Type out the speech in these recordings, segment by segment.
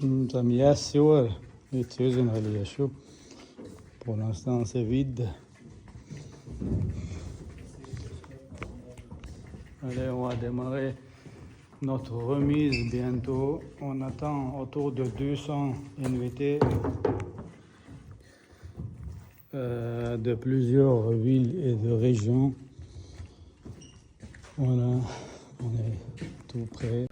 Ça m'y est sûr. Et tu es une religion. Pour l'instant, c'est vide. Allez, on va démarrer notre remise bientôt. On attend autour de 200 invités de plusieurs villes et de régions. Voilà, on est tout prêt.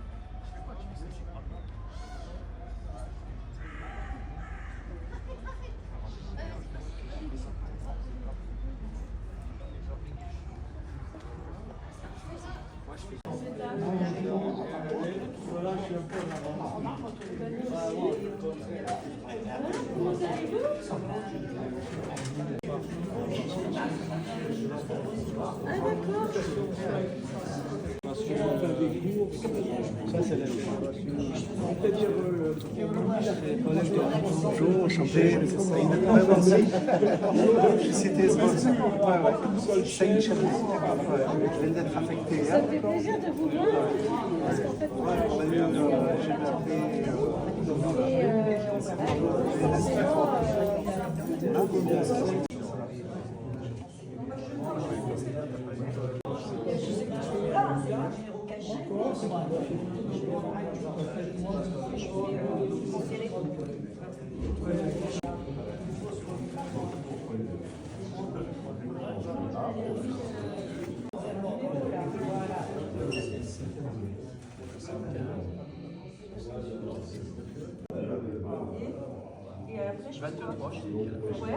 Ça, c'est la bonjour, enchanté. C'était Saïd Chablis. Je viens d'être affecté. Ça me fait plaisir de vous voir. Parce qu'en fait, et après, je vais te proche. Ouais.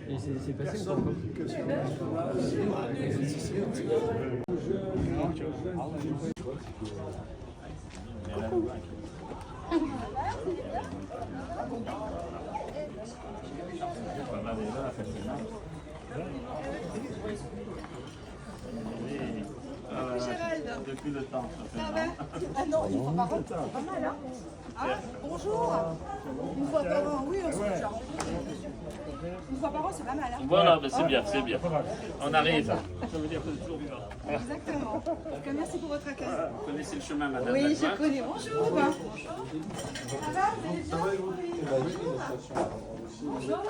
Et c'est passé ou Depuis le temps. Ça va? Ah non, une fois par an, c'est pas mal, hein? Ah, bonjour! Une fois par an, oui, c'est genre. Une fois par an, c'est pas mal, hein? Voilà, ben c'est bien, c'est bien. On arrive. Ça veut dire que c'est toujours vivant. Exactement. En tout cas, merci pour votre accueil. Vous connaissez le chemin, madame? Oui, je connais. Bonjour! Ça va? Vous allez bien? Bonjour!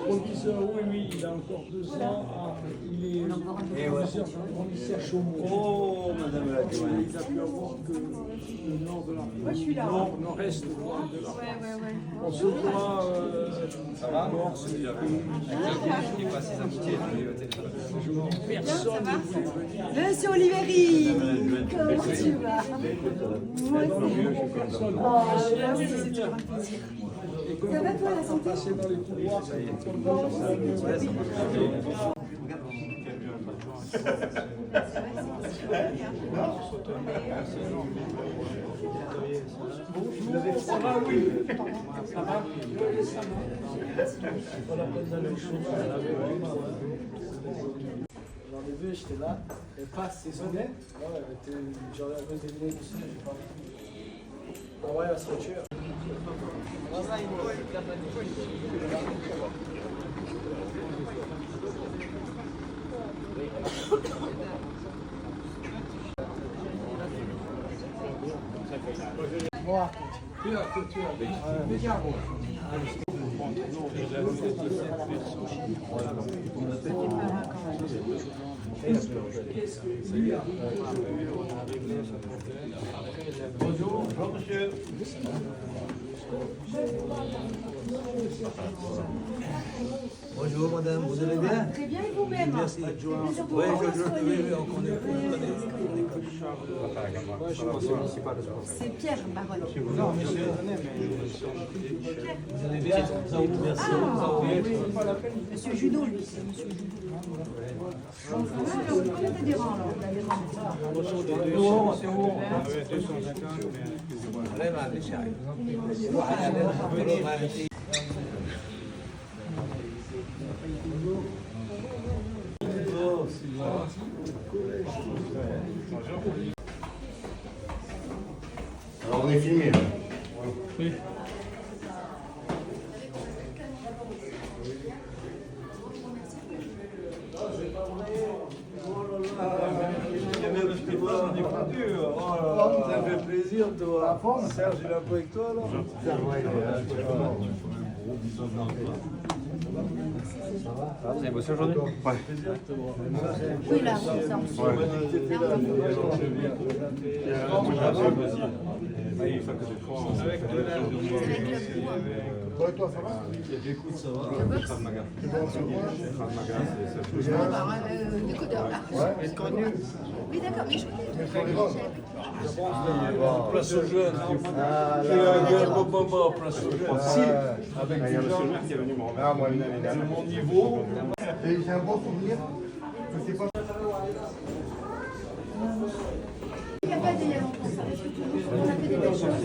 Professeur, oui, il a encore 2 ans. Il est professeur Chaumont. Oh, madame la douane. Il a pu avoir que le nord de la Moi, je suis là. nord-est de la Ouais. On se voit. Ça va? Personne ne voulait venir. Monsieur Oliveri! Comment tu vas? Moi aussi. Oh, merci, c'est toujours un plaisir. Ça va toi la santé? Passer dans les couloirs, ça va, oui. Ça va. J'en ai vu, j'étais là. Elle passe, c'est sonné. J'aurais à cause des lunettes aussi, j'ai pas vu. Ah ouais, la structure. Moi, tu as. Bonjour, monsieur. Bonjour madame, vous allez bien? Très bien, et vous-même? Merci. Oui, Oui, on connaît. C'est Pierre Baronne. Non, mais c'est Vous allez bien? Merci. Monsieur Junot, lui, c'est Monsieur Junot. Vous connaissez des rangs, là, on a des rangs. عليه معلش يعني واحد علينا حضروا معلش Alors on est filmé là. Oui. Ça fait plaisir de voir. Serge, il est un peu avec toi là? Vous avez bossé aujourd'hui? Oui, là, ça. Décodeur, là. Oui, d'accord, mais je connais. Place aux jeunes. Place aux jeunes. Si, avec Il y a des monsieur gens le maire qui est venu me remercier. Moi, une année de dernière. mon niveau. Et j'ai un bon souvenir. Je sais pas. Il n'y a pas des longtemps, ça reste toujours. On a fait des belles choses.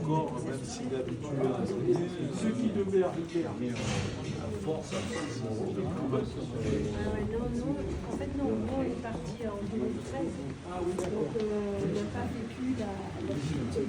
Encore, même si d'habitude, ceux qui devaient arriver à force, Non, en fait, non, on est parti en 2013. Donc, on n'a pas vécu la difficulté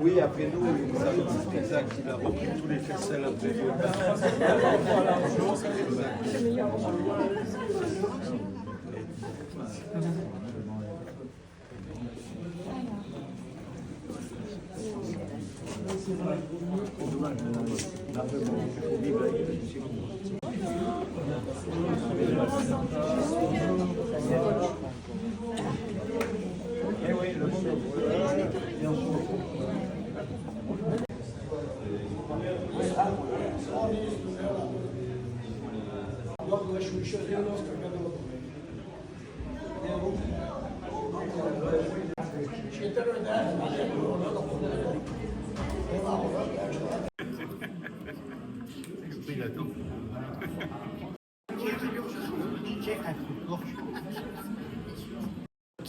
oui, après nous, il nous a dit exact, il a repris tous les ficelles après.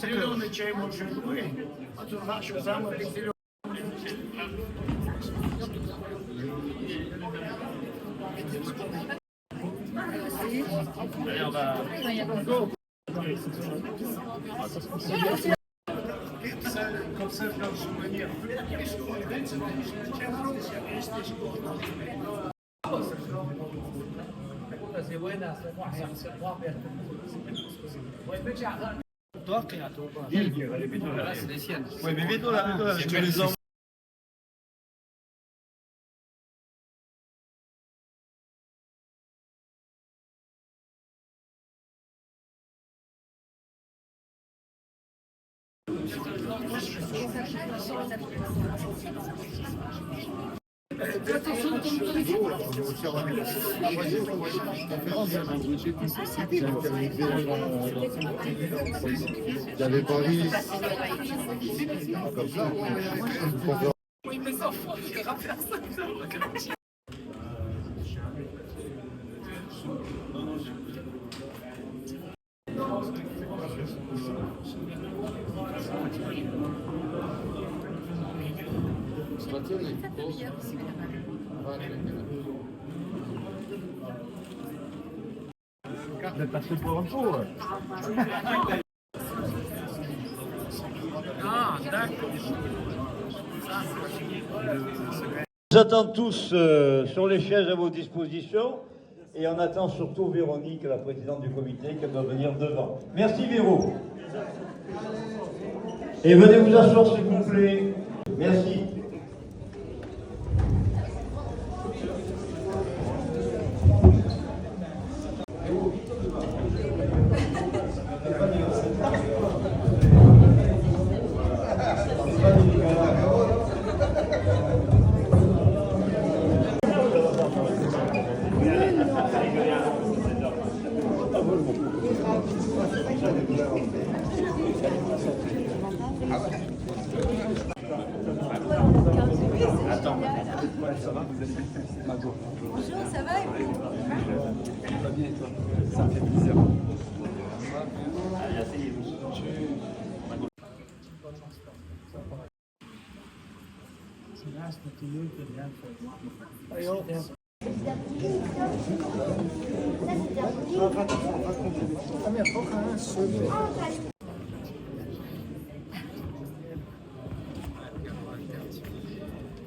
Зеленый може бути, а то нашу саме зелений. Allez, on va... comme ça, je leur souvenir. Ist du Grenze, weil ich nicht spezialistisch. Ouais, mais mets-toi là, avec tous les ans. J'avais pas envie. Comme ça. Vous êtes passé pour un fou. Ah, d'accord. Nous attend tous sur les chaises à vos dispositions et on attend surtout Véronique, la présidente du comité, qui doit venir devant. Merci Véro. Et venez vous asseoir s'il vous plaît. Merci. Bonjour, ça va et vous? Ça va bien et toi? Ça me fait plaisir.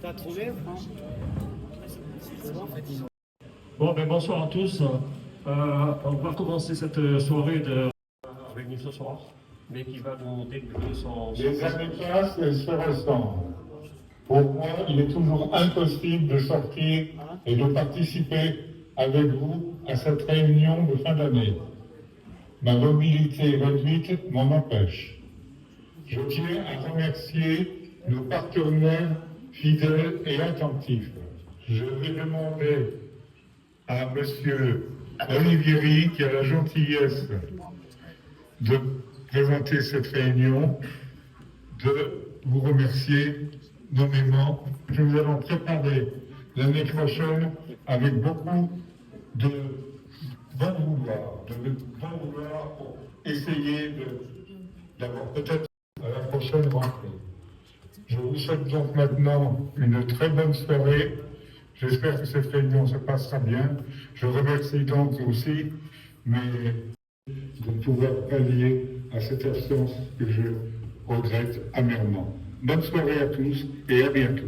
T'as trouvé? Bon, ben bonsoir à tous. On va commencer cette soirée avec nous ce soir, mais qui va nous débuter son... Les années passent et se ressemblent. Pour moi, il est toujours impossible de sortir et de participer avec vous à cette réunion de fin d'année. Ma mobilité réduite m'en empêche. Je tiens à remercier nos partenaires fidèles et attentifs. Je vais demander à M. Olivieri, qui a la gentillesse de présenter cette réunion, de vous remercier nommément. Nous allons préparer l'année prochaine avec beaucoup de bon vouloir pour essayer d'avoir peut-être à la prochaine rentrée. Je vous souhaite donc maintenant une très bonne soirée. J'espère que cette réunion se passera bien. Je remercie donc aussi de pouvoir pallier à cette absence que je regrette amèrement. Bonne soirée à tous et à bientôt.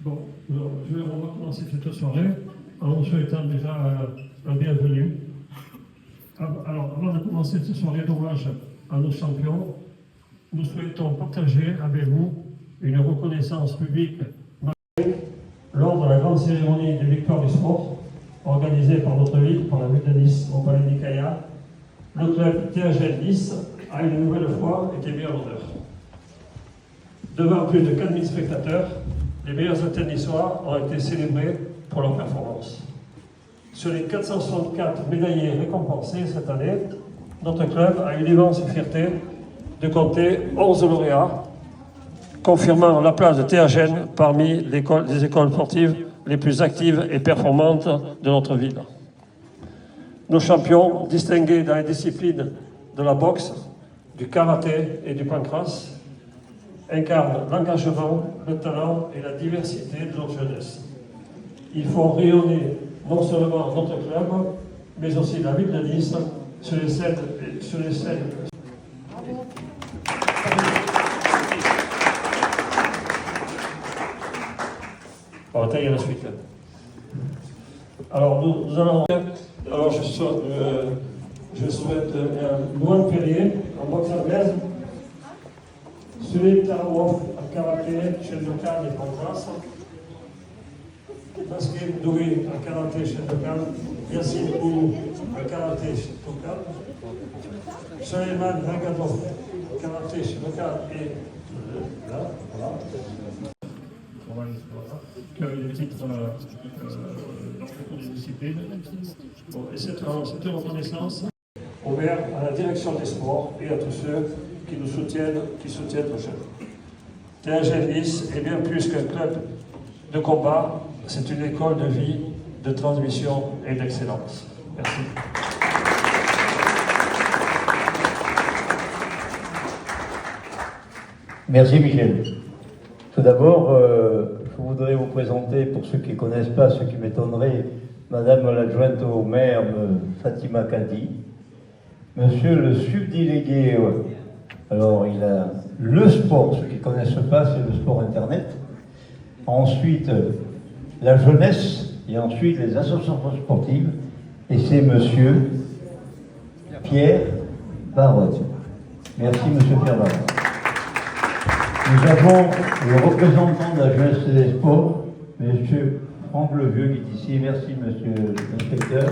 Bon, on va commencer cette soirée en vous souhaitant déjà un bienvenue. Alors, avant de commencer cette soirée d'hommage à nos champions, nous souhaitons partager avec vous une reconnaissance publique lors de la grande cérémonie des victoires du sport organisée par notre ville, par la ville de Nice, au Palais Nicaïa. Le club THL Nice a une nouvelle fois été mis en honneur. Devant plus de 4000 spectateurs, les meilleurs athlètes niçois ont été célébrés pour leur performance. Sur les 464 médaillés récompensés cette année, notre club a eu l'immense fierté de compter 11 lauréats, confirmant la place de THN parmi les écoles sportives les plus actives et performantes de notre ville. Nos champions, distingués dans les disciplines de la boxe, du karaté et du pancrace, incarnent l'engagement, le talent et la diversité de notre jeunesse. Ils font rayonner non seulement notre club, mais aussi la ville de Nice, sur les scènes. On va tailler la suite. Alors, nous allons. Alors, je souhaite Louane Perrier en boxe anglaise, Suley Tarwoff en karaté, Shendokan et Pancras, Naskim Douri en karaté, Shendokan, Yassine Oulou en karaté, Shendokan, Suleiman Ragadov en karaté, Shendokan et là, voilà. Qui a eu le titre dans les disciplines. Bon, et cette reconnaissance ouverte à la direction des sports et à tous ceux qui nous soutiennent, qui soutiennent nos jeunes. THF Nice est bien plus qu'un club de combat, c'est une école de vie, de transmission et d'excellence. Merci. Merci Michel. Tout d'abord, je voudrais vous présenter, pour ceux qui ne connaissent pas, ceux qui m'étonneraient, Madame l'adjointe au maire, Fatima Kadi, Monsieur le subdélégué, alors il a le sport, ceux qui ne connaissent pas, c'est le sport internet, ensuite la jeunesse, et ensuite les associations sportives, et c'est Monsieur Pierre Barotte. Merci Monsieur Pierre Barotte. Nous avons le représentant de la jeunesse et des sports, M. Franck Levieux, qui est ici. Merci, monsieur l'inspecteur.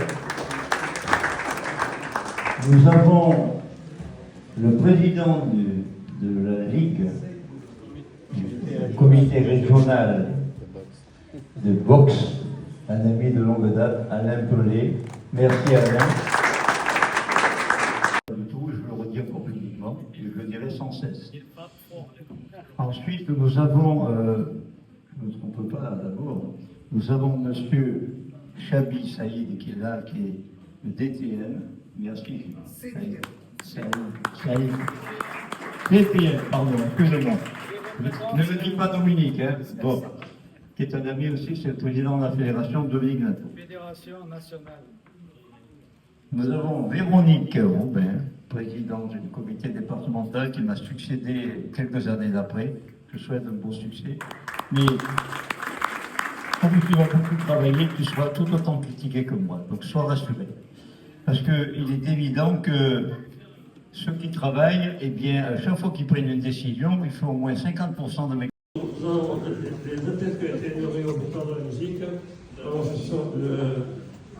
Nous avons le président de la Ligue, du comité régional de boxe, un ami de longue date, Alain Pelé. Merci, Alain. Du tout, je le redis encore publiquement, et je le dirai sans cesse. Ensuite, nous avons, je ne me trompe pas d'abord, nous avons monsieur Chabi Saïd qui est là, qui est le DTN. Merci. Saïd. DTN, pardon, excusez-moi. Ne me dis pas Dominique, hein. Bon. Qui est un ami aussi, c'est le président de la fédération, Dominique Nato. Fédération nationale. Nous avons Véronique Robin, présidente du comité départemental qui m'a succédé quelques années d'après. Je souhaite un bon succès. Mais comme tu vas beaucoup travailler, tu seras tout autant critiqué que moi. Donc sois rassuré. Parce qu'il est évident que ceux qui travaillent, eh bien, à chaque fois qu'ils prennent une décision, il faut au moins 50% de mes... Nous avons les athlètes qui ont été ignorés au temps de la musique. Alors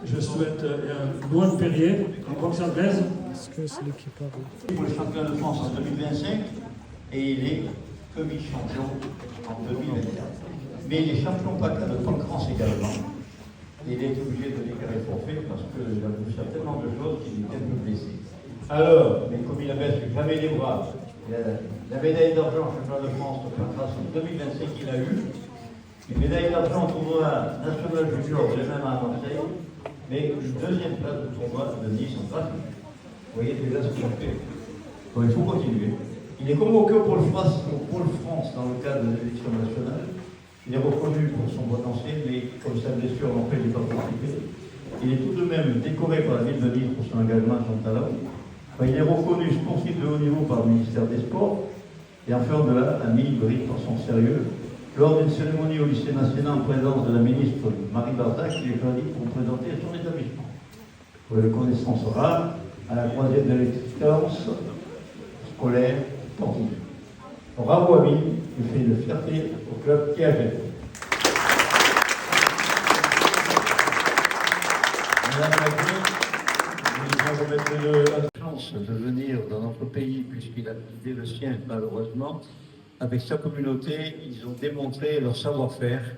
je souhaite Louane Perrier en boxe anglaise. Pour le championnat de France en 2025 et il est vice-champion en 2024. Mais il est champion PACA de Pancras également. Il est obligé de déclarer forfait parce qu'il a touché à tellement de choses qu'il est un peu blessé. Alors, mais comme il a baissé jamais les bras, la médaille d'argent au championnat de France de Pancras en 2025 qu'il a eu, une médaille d'argent au tournoi national junior de l'MMA à Marseille, mais une deuxième place de tournoi de Nice en gratuit. Vous voyez déjà ce qu'on fait. Donc il faut continuer. Il est convoqué au Pôle France dans le cadre de l'élection nationale. Il est reconnu pour son potentiel, mais comme sa blessure l'empêche de participer. Il est tout de même décoré par la ville de Nice pour son engagement et son talent. Enfin, il est reconnu sportif de haut niveau par le ministère des Sports. Et enfin, au-delà, a mis le rythme par son sérieux. Lors d'une cérémonie au lycée national en présence de la ministre Marie Barzac, il est choisi pour présenter son établissement. Pour une connaissance rare à la croisée de l'expérience scolaire sportive. Bravo à lui, il fait une fierté au club THF. Madame la Ministre, nous remettre la chance de venir dans notre pays, puisqu'il a quitté le sien malheureusement. Avec sa communauté, ils ont démontré leur savoir-faire.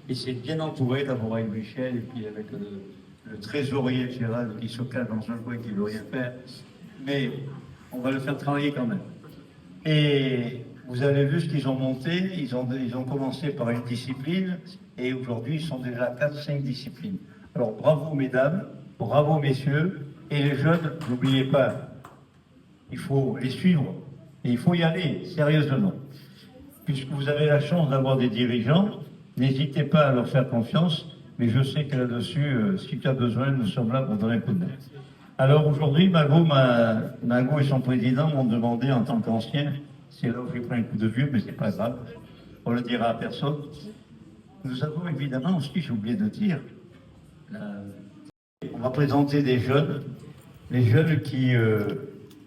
Et c'est bien entouré d'abord avec Michel et puis avec le trésorier Gérald qui se cache dans un coin qui ne veut rien faire. Mais on va le faire travailler quand même. Et vous avez vu ce qu'ils ont monté. Ils ont commencé par une discipline et aujourd'hui ils sont déjà 4-5 disciplines. Alors bravo mesdames, bravo messieurs. Et les jeunes, n'oubliez pas, il faut les suivre et il faut y aller sérieusement. Puisque vous avez la chance d'avoir des dirigeants, n'hésitez pas à leur faire confiance mais je sais que là-dessus, si tu as besoin, nous sommes là pour donner un coup de main. Alors aujourd'hui, Mago et son président m'ont demandé en tant qu'ancien, c'est là où j'ai pris un coup de vieux, mais c'est pas grave, on le dira à personne. Nous avons évidemment aussi, j'ai oublié de dire, on va présenter des jeunes, les jeunes qui,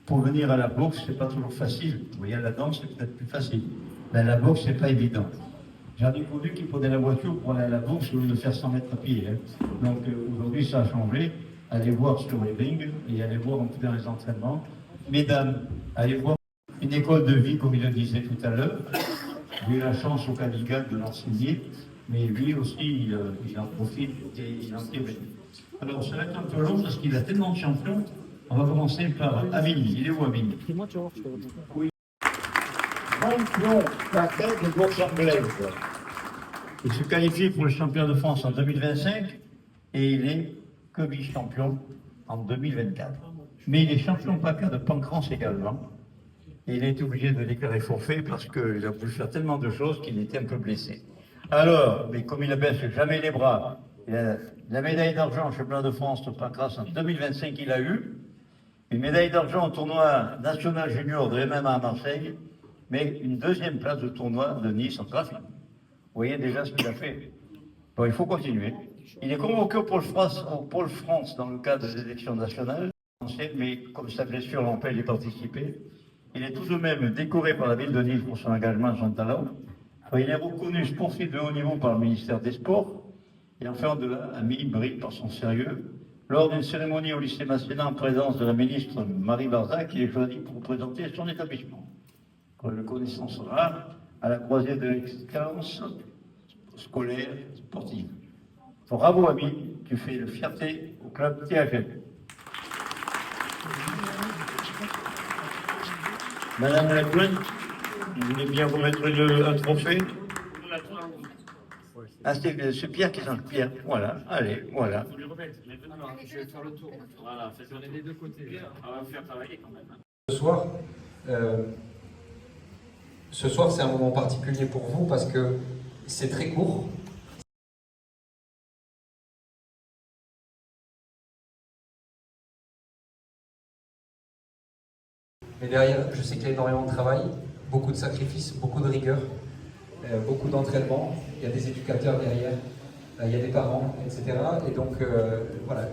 pour venir à la boxe, c'est pas toujours facile. Vous voyez, à la danse, c'est peut-être plus facile. Mais à la boxe, c'est pas évident. J'en ai connu qui prenaient la voiture pour aller à la boxe au lieu de faire 100 mètres à pied. Hein. Donc aujourd'hui, ça a changé. Allez voir sur les rings et allez voir un peu dans les entraînements. Mesdames, allez voir une école de vie, comme il le disait tout à l'heure. J'ai eu la chance au Cadigat de l'enseigner, mais lui aussi, il en profite et il en tire. Alors, ça va être un peu long parce qu'il a tellement de champions. On va commencer par Amine. Il est où, Amine? Oui. Champion paquet de boxe anglaise. Il se qualifie pour le championnat de France en 2025 et il est que vice-champion en 2024. Mais il est champion paquet de pancrase également. Et il est obligé de déclarer forfait parce qu'il a voulu faire tellement de choses qu'il était un peu blessé. Alors, mais comme il ne baisse jamais les bras, la médaille d'argent au championnat de France de pancrase en 2025 il a eu. Une médaille d'argent au tournoi national junior de MMA à Marseille, mais une deuxième place de tournoi de Nice en trafic. Vous voyez déjà ce qu'il a fait. Bon, il faut continuer. Il est convoqué au Pôle France dans le cadre des élections nationales, mais comme sa blessure l'empêche d'y participer, il est tout de même décoré par la ville de Nice pour son engagement et son talent. Il est reconnu sportif de haut niveau par le ministère des Sports, et enfin au-delà, Amélie brille par son sérieux. Lors d'une cérémonie au lycée Masséna en présence de la ministre Marie Barzac, il est choisi pour présenter son établissement. Une connaissance rare à la croisée de l'excellence scolaire et sportive. Bravo Ami, tu fais une fierté au club THL. Madame la Toine, vous voulez bien vous mettre un trophée? Ah, c'est Pierre qui s'en Pierre. Voilà, allez, voilà. Je vais faire le tour. Voilà, on est des deux côtés. On va vous faire travailler quand même. Ce soir, c'est un moment particulier pour vous parce que c'est très court. Mais derrière, je sais qu'il y a énormément de travail, beaucoup de sacrifices, beaucoup de rigueur, beaucoup d'entraînement. Il y a des éducateurs derrière, il y a des parents, etc. Et donc, voilà,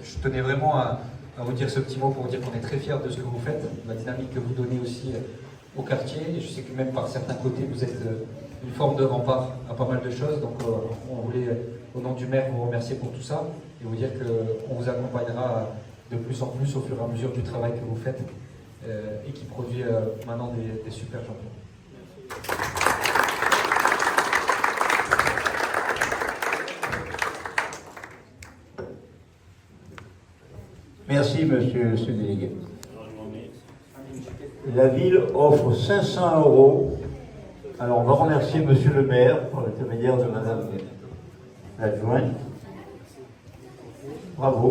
je tenais vraiment à vous dire ce petit mot pour vous dire qu'on est très fiers de ce que vous faites, de la dynamique que vous donnez aussi au quartier. Et je sais que même par certains côtés, vous êtes une forme de rempart à pas mal de choses. Donc, on voulait, au nom du maire, vous remercier pour tout ça et vous dire qu'on vous accompagnera de plus en plus au fur et à mesure du travail que vous faites et qui produit maintenant des super champions. Merci, monsieur le délégué. La ville offre 500 €. Alors, on va remercier monsieur le maire par l'intermédiaire de madame l'adjointe. Bravo.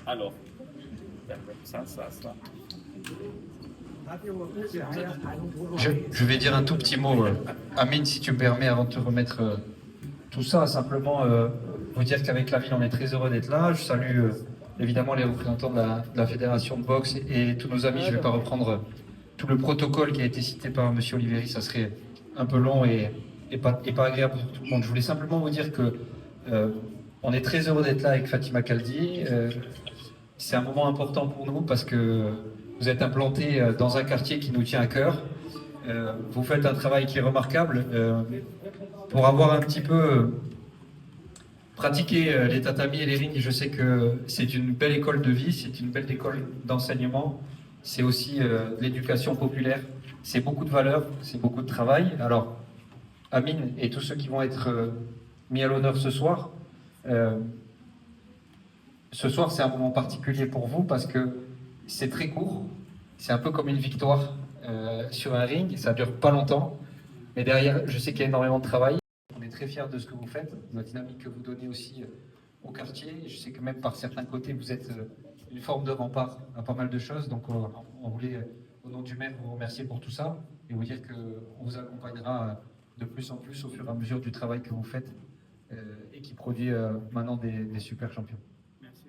Alors, ça. Je vais dire un tout petit mot, Amine, si tu me permets, avant de te remettre tout ça, simplement vous dire qu'avec la ville, on est très heureux d'être là. Je salue évidemment les représentants de la fédération de boxe et tous nos amis. Je ne vais pas reprendre tout le protocole qui a été cité par M. Oliveri, ça serait un peu long et pas agréable pour tout le monde. Je voulais simplement vous dire que on est très heureux d'être là avec Fatima Kaldi. C'est un moment important pour nous parce que vous êtes implanté dans un quartier qui nous tient à cœur. Vous faites un travail qui est remarquable. Pour avoir un petit peu pratiqué les tatamis et les rings, je sais que c'est une belle école de vie, c'est une belle école d'enseignement. C'est aussi de l'éducation populaire. C'est beaucoup de valeurs, c'est beaucoup de travail. Alors, Amine et tous ceux qui vont être mis à l'honneur ce soir, c'est un moment particulier pour vous parce que c'est très court. C'est un peu comme une victoire sur un ring. Ça ne dure pas longtemps. Mais derrière, je sais qu'il y a énormément de travail. On est très fiers de ce que vous faites, de la dynamique que vous donnez aussi au quartier. Et je sais que même par certains côtés, vous êtes une forme de rempart à pas mal de choses. Donc on voulait au nom du maire, vous remercier pour tout ça et vous dire qu'on vous accompagnera de plus en plus au fur et à mesure du travail que vous faites et qui produit maintenant des super champions. Merci.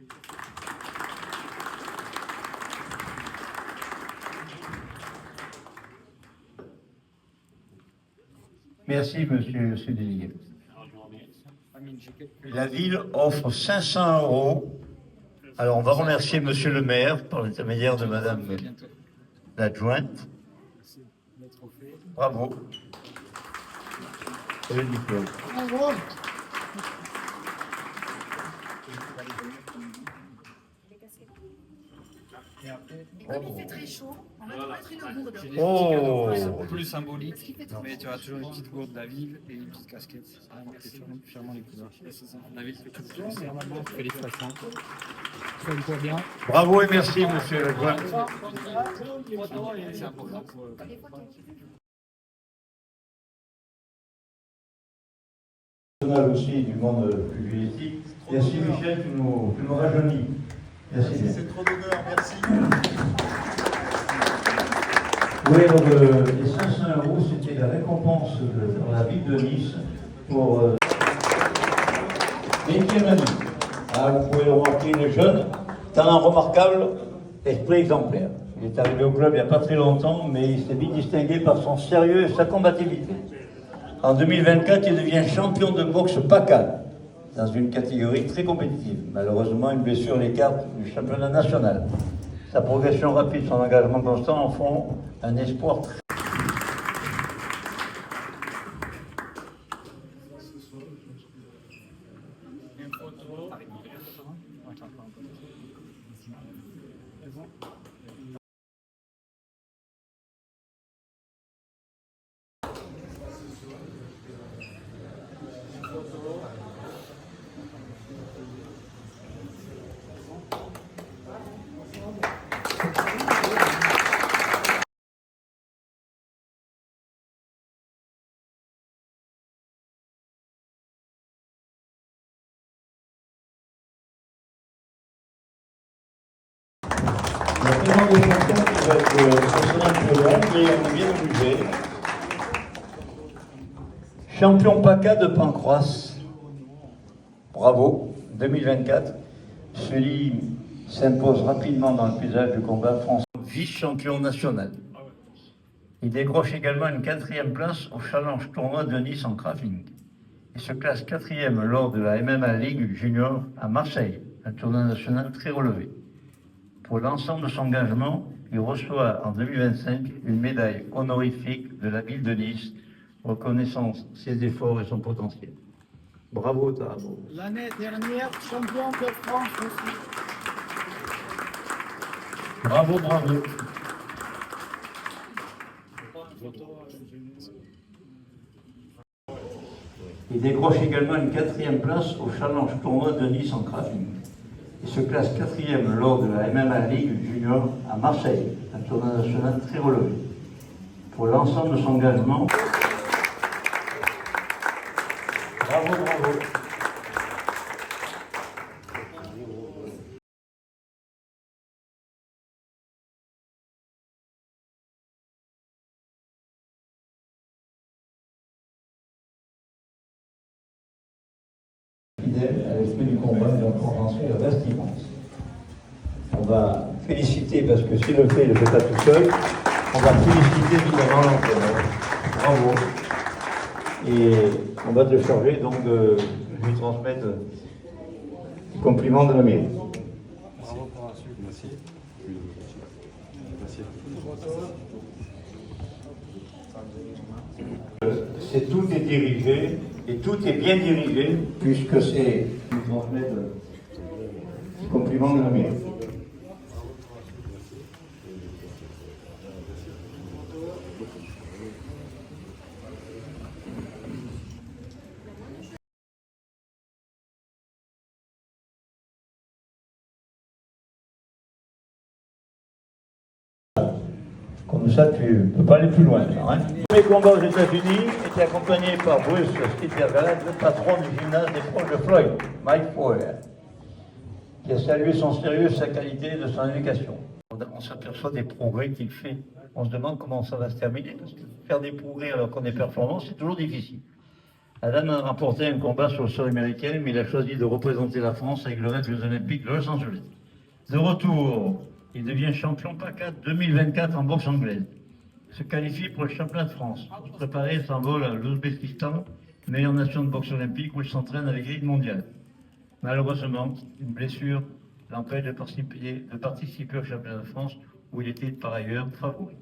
Merci, monsieur le délégué. La ville offre 500 €. Alors, on va remercier monsieur le maire par l'intermédiaire de madame l'adjointe. Bravo. Et le diplôme. Bravo. Et comme il fait très chaud, on va te mettre une gourde. Oh. Plus symbolique, mais tu auras toujours une petite gourde de la ville et une petite casquette. Fièrement les couleurs. La ville fait tout le temps. Félicitations. Fais-le bien. Bravo et merci, monsieur l'adjoint. C'est important pour Aussi du monde public. Merci Michel, tu nous rajeunis. Merci bien. C'est trop d'honneur, merci. Oui, alors les 500 €, c'était la récompense de la ville de Nice pour 20e année. Ah, vous pouvez le remarquer, le jeune, talent remarquable, esprit exemplaire. Il est arrivé au club il n'y a pas très longtemps, mais il s'est vite distingué par son sérieux et sa combativité. En 2024, il devient champion de boxe PACA, dans une catégorie très compétitive. Malheureusement, une blessure l'écarte du championnat national. Sa progression rapide, son engagement constant en font un espoir très... Il y a tellement de champions qui vont être concernant un peu long, mais on est bien obligé. Champion PACA de Pancroisse. Bravo, 2024. Celui s'impose rapidement dans le paysage du combat français. Vice-champion national. Il décroche également une 4e place au Challenge Tournoi de Nice en Craving. Il se classe 4e lors de la MMA League Junior à Marseille, un tournoi national très relevé. Pour l'ensemble de son engagement, il reçoit en 2025 une médaille honorifique de la ville de Nice, reconnaissant ses efforts et son potentiel. Bravo, Tarabo. L'année dernière, champion de France aussi. Bravo, bravo. Il décroche également une 4e place au Challenge Tournoi de Nice en Craving. Il se classe 4e lors de la MMA League Junior à Marseille, un tournoi national très relevé. Pour l'ensemble de son engagement, bravo, bravo. Fidèle à l'esprit du combat et donc compréhension et reste immense. On va féliciter, parce que s'il le fait, il ne le fait pas tout seul, on va féliciter évidemment l'entraîneur. Bravo. Et on va te charger donc de lui transmettre les compliments de la mairie. Bravo pour la suite, merci. C'est tout est dirigé, et tout est bien dirigé, puisque c'est lui transmettre les compliments de la mairie. Comme ça, tu ne peux pas aller plus loin. Hein. Le premier combat aux États-Unis était accompagné par Bruce Stittergaard, le patron du gymnase des proches de Floyd, Mike Fowler, qui a salué son sérieux, sa qualité et de son éducation. On s'aperçoit des progrès qu'il fait on se demande comment ça va se terminer, parce que faire des progrès alors qu'on est performant, c'est toujours difficile. Adam a remporté un combat sur le sol américain, mais il a choisi de représenter la France avec le reste des Jeux Olympiques de Los Angeles. De retour, il devient champion PACA 2024 en boxe anglaise. Se qualifie pour le championnat de France. Pour se préparer, s'envole à l'Ouzbékistan, meilleure nation de boxe olympique, où il s'entraîne avec l'élite mondiale. Malheureusement, une blessure l'empêche de participer au championnat de France, où il était par ailleurs favori.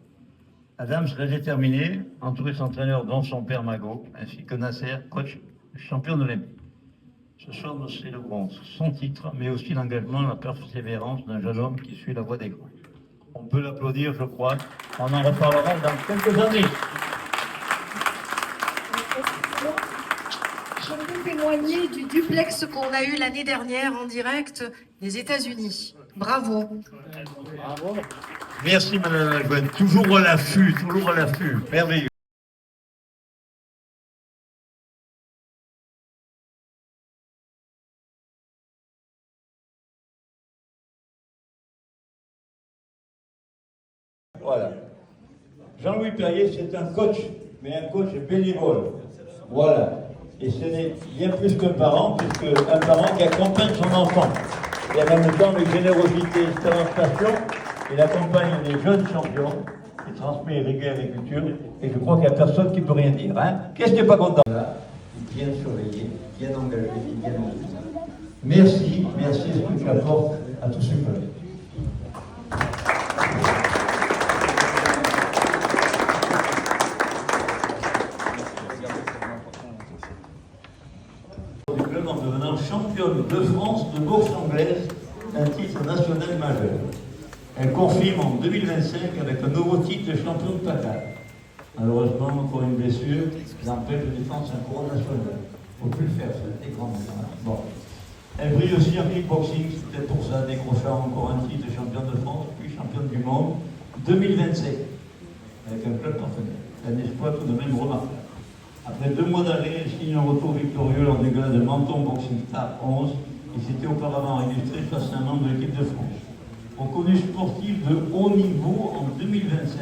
Adam serait déterminé, entouré de son entraîneur dont son père Mago, ainsi que Nasser, coach champion olympique. Ce soir, nous célébrons son titre, mais aussi l'engagement et la persévérance d'un jeune homme qui suit la voie des grands. On peut l'applaudir, je crois. On en reparlera dans quelques années. Je veux témoigner du duplex qu'on a eu l'année dernière en direct des États-Unis. Bravo. Bravo. Merci Madame Algouin. Toujours à l'affût, toujours à l'affût. Merveilleux. Voilà. Jean-Louis Perrier, c'est un coach, mais un coach bénévole. Voilà. Et ce n'est bien plus qu'un parent, puisque un parent qui accompagne son enfant. Et en même temps, avec générosité et passion, il accompagne les jeunes champions, il transmet rigueur et culture, et je crois qu'il n'y a personne qui ne peut rien dire. Hein. Qu'est-ce qui n'est pas content là? Bien surveillé, bien engagé, bien engagé. Merci, merci de ce que tu apportes à tous ceux qui peuvent. En devenant championne de France de boxe anglaise, un titre national majeur. Elle confirme en 2025 avec un nouveau titre de champion de PACA. Malheureusement, encore une blessure qui l'empêche de défendre sa couronne nationale. Il ne faut plus le faire, c'est grand. Bon. Elle brille aussi en kickboxing, c'est peut-être pour ça, décrochant encore un titre de championne de France, puis championne du monde, 2025, avec un club partenaire. Un exploit tout de même remarquable. Après 2 mois d'arrêt, elle signe un retour victorieux lors du gala de Menton Boxing Star 11, et s'était auparavant illustré face à un membre de l'équipe de France. Reconnue sportive de haut niveau en 2025,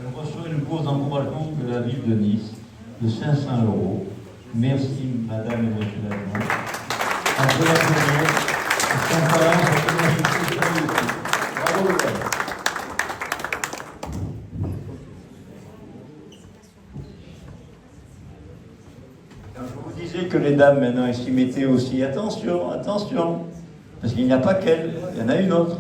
elle reçoit une bourse d'encouragement de la ville de Nice de 500 €. Merci Madame et Monsieur l'Adjoint. Après la première, son talent, sa ténacité, sa réussite. Bravo le gars. Je disais que les dames maintenant s'y mettaient aussi. Attention, attention, parce qu'il n'y a pas qu'elle, il y en a une autre.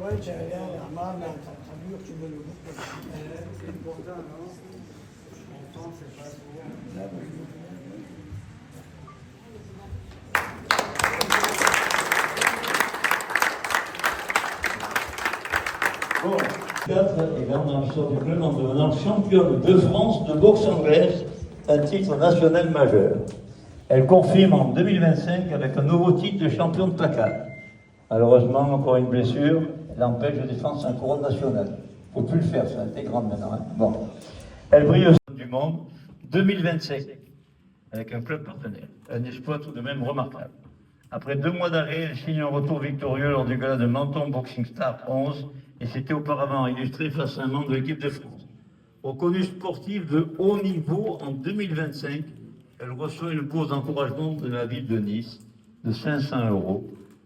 Ouais, j'ai rien, maman, ça dure, tu mets le bout. C'est important, non? Mon temps, c'est pas souvent. Bon, 4 est dans l'histoire du club en devenant championne de France de boxe anglaise, un titre national majeur. Elle confirme en 2025 avec un nouveau titre de champion de PACA. Malheureusement, encore une blessure, l'empêche de défendre sa couronne nationale. Il ne faut plus le faire, ça a été grande maintenant. Hein. Bon. Elle brille au sein du monde 2025 avec un club partenaire. Un exploit tout de même remarquable. Après 2 mois d'arrêt, elle signe un retour victorieux lors du gala de Menton Boxing Star 11 et s'était auparavant illustré face à un membre de l'équipe de France. Reconnue sportive de haut niveau en 2025, elle reçoit une bourse d'encouragement de la ville de Nice de 500 €.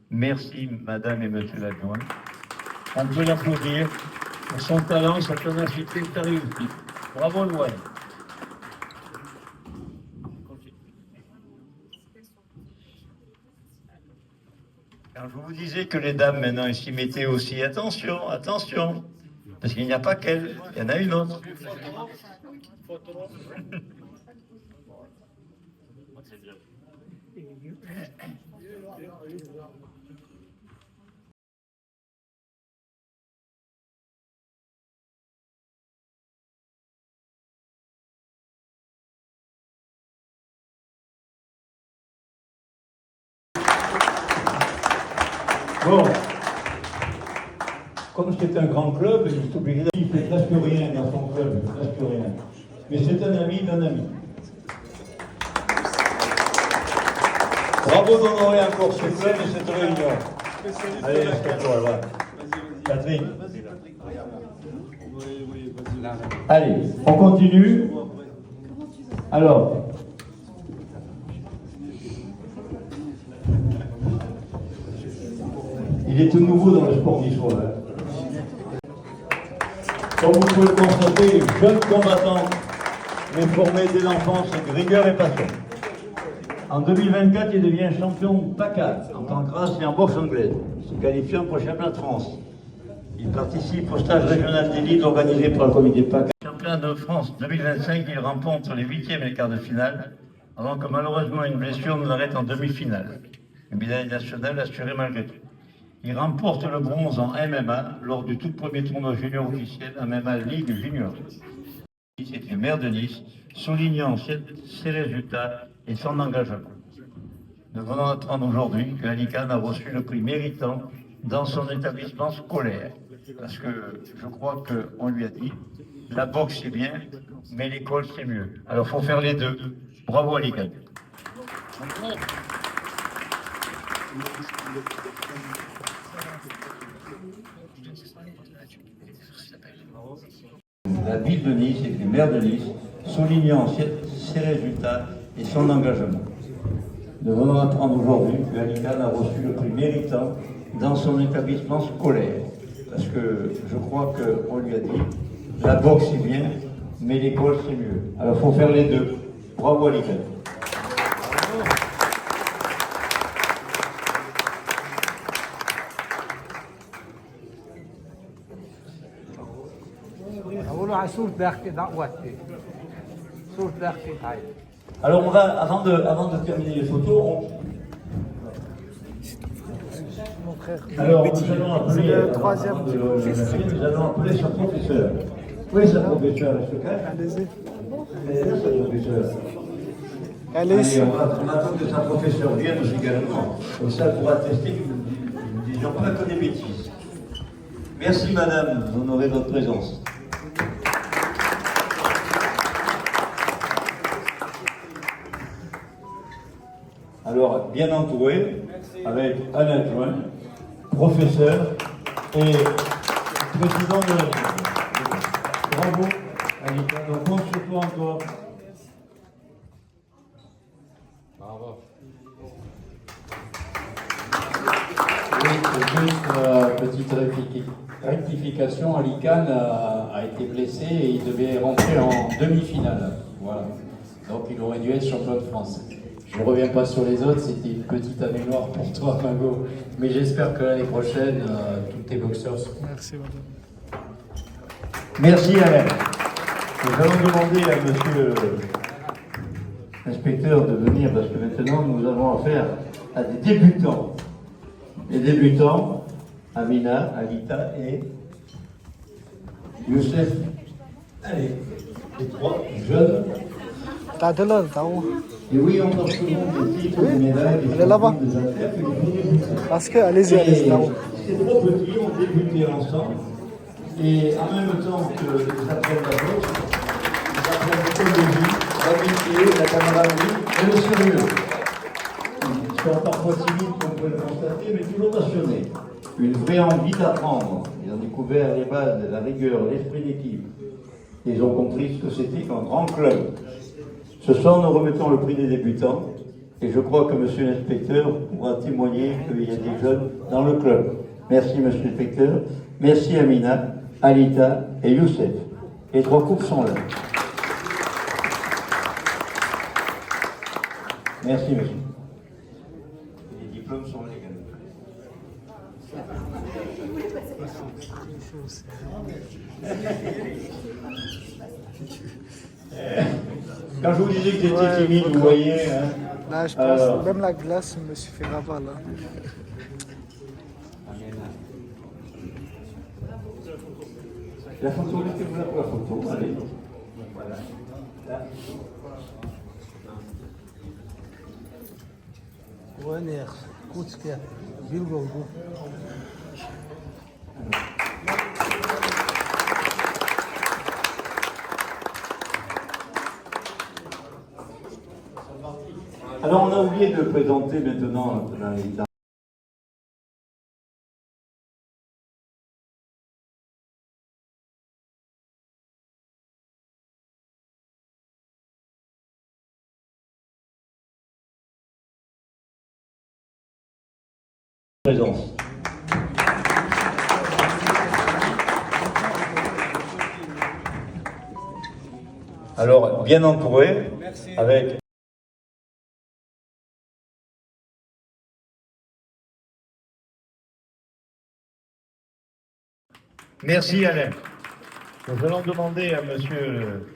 Merci Madame et Monsieur l'Adjoint. On peut l'applaudir pour son talent, sa ténacité, sa réussite. Bravo Loïc. Alors, je vous disais que les dames maintenant s'y mettaient aussi. Attention, attention, parce qu'il n'y a pas qu'elle, il y en a une autre. Bon, comme c'est un grand club, il est obligé il ne fait presque rien dans son club, presque rien. Mais c'est un ami d'un ami. Bravo d'honorer encore ce club et cette réunion. Allez, laisse-toi, là. Patrick. Allez, on continue. Alors. Il est tout nouveau dans le sport niçois. Comme vous pouvez le constater, jeune combattant, mais formé dès l'enfance avec rigueur et passion. En 2024, il devient champion PACA en tant que race et en boxe anglaise, se qualifiant pour le championnat de France. Il participe au stage régional d'élite organisé par le comité PACA. Championnat de France 2025, il remporte les 8e et les quarts de finale, avant que malheureusement une blessure nous arrête en demi-finale. Une médaille nationale assurée malgré tout. Il remporte le bronze en MMA lors du tout premier tournoi junior officiel MMA Ligue Junior. Il est maire de Nice, soulignant ses résultats et son engagement. Nous venons d'apprendre aujourd'hui que Ali Khan a reçu le prix méritant dans son établissement scolaire. Parce que je crois qu'on lui a dit, la boxe c'est bien, mais l'école c'est mieux. Alors il faut faire les deux. Bravo Ali Khan. La ville de Nice et le maire de Nice, soulignant ses résultats et son engagement. Nous venons d'apprendre aujourd'hui que Ali Khan a reçu le prix méritant dans son établissement scolaire. Parce que je crois qu'on lui a dit, la boxe c'est bien, mais l'école c'est mieux. Alors il faut faire les deux. Bravo Ali Khan. Alors on va, avant de terminer les photos, alors nous allons appeler, nous allons appeler sa professeure. Oui, sa professeure, elle se cache. Allez-y. Sa professeure. Allez, on va attendre que sa professeure vienne aussi également. Comme ça, elle pourra attester que nous ne disions pas que des bêtises. Merci madame d'honorer votre présence. Alors, bien entouré, avec un adjoint, professeur et président de la République. Bravo, Anita. Donc, compte sur toi encore. Bravo. Oui, juste petite rectification. Ali Khan a été blessé et il devait rentrer en demi-finale. Voilà. Donc, il aurait dû être champion de France. Je ne reviens pas sur les autres, c'était une petite année noire pour toi, Mago. Mais j'espère que l'année prochaine, tous tes boxeurs seront. Merci, madame. Merci, Alain. Nous allons demander à monsieur l'inspecteur de venir, parce que maintenant, nous avons affaire à des débutants. Les débutants, Amina, Alita et Youssef. Allez, les trois jeunes. Et oui, on porte tout le monde des titres, des médailles, des champions, des athlètes, parce que, allez-y, allez-y, là-haut. Ces trois petits ont débuté ensemble, et en même temps qu'ils apprennent la boxe, ils apprennent l'écologie, l'amitié, la camaraderie et le sérieux. Ils sont parfois timides, comme vous pouvez le constater, mais toujours passionnés. Une vraie envie d'apprendre. Ils ont découvert les bases de la rigueur, l'esprit d'équipe. Ils ont compris ce que c'était qu'un grand club. Ce soir, nous remettons le prix des débutants et je crois que monsieur l'inspecteur pourra témoigner qu'il y a des jeunes dans le club. Merci monsieur l'inspecteur, merci Amina, Alita et Youssef. Les trois coupes sont là. Merci monsieur. Les diplômes sont là également. Quand je vous disais que j'étais timide, vous voyez. Hein, là, je pense, même la glace me suffira pas là. La photo, mettez-vous là pour la photo. Allez. Voilà. Là. Alors, on a oublié de présenter maintenant la présence. Alors, bien entouré, avec... Merci Alain. Nous allons demander à monsieur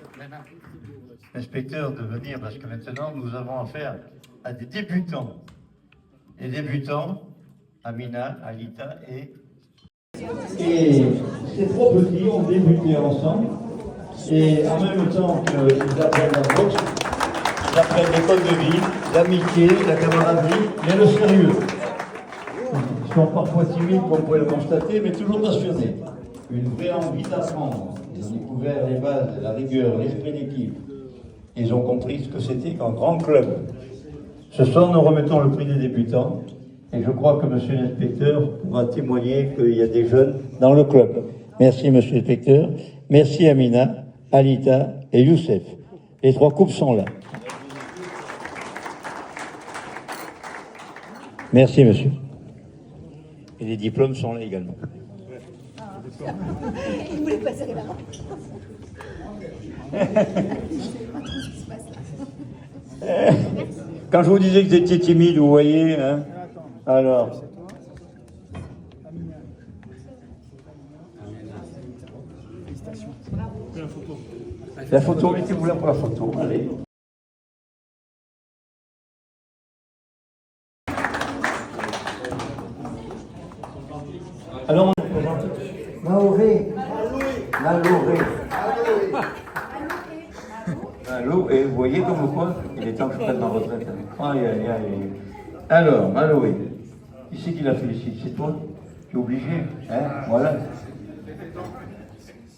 l'inspecteur de venir parce que maintenant nous avons affaire à des débutants. Les débutants, Amina, Alita et ces trois petits ont débuté ensemble et en même temps qu'ils apprennent la boxe, ils apprennent les codes de vie, l'amitié, la camaraderie, mais le sérieux. Ils sont parfois timides, comme vous pouvez le constater, mais toujours passionnés. Une vraie envie d'apprendre. Ils ont découvert les bases, la rigueur, l'esprit d'équipe. Ils ont compris ce que c'était qu'un grand club. Ce soir, nous remettons le prix des débutants. Et je crois que monsieur l'inspecteur pourra témoigner qu'il y a des jeunes dans le club. Merci monsieur l'inspecteur. Merci Amina, Alita et Youssef. Les trois coupes sont là. Merci monsieur. Et les diplômes sont là également. Il voulait pas serrer la main. Quand je vous disais que vous étiez timide, vous voyez, hein, alors... La photo, mettez-vous là pour la photo, allez. Alors, Maoré. Maloré. Allô, et vous voyez comme quoi il est temps que je prenne ma retraite. Aïe, aïe, aïe. Alors, Maloré, qui c'est qui la félicite? C'est toi? Tu es obligé, hein? Voilà.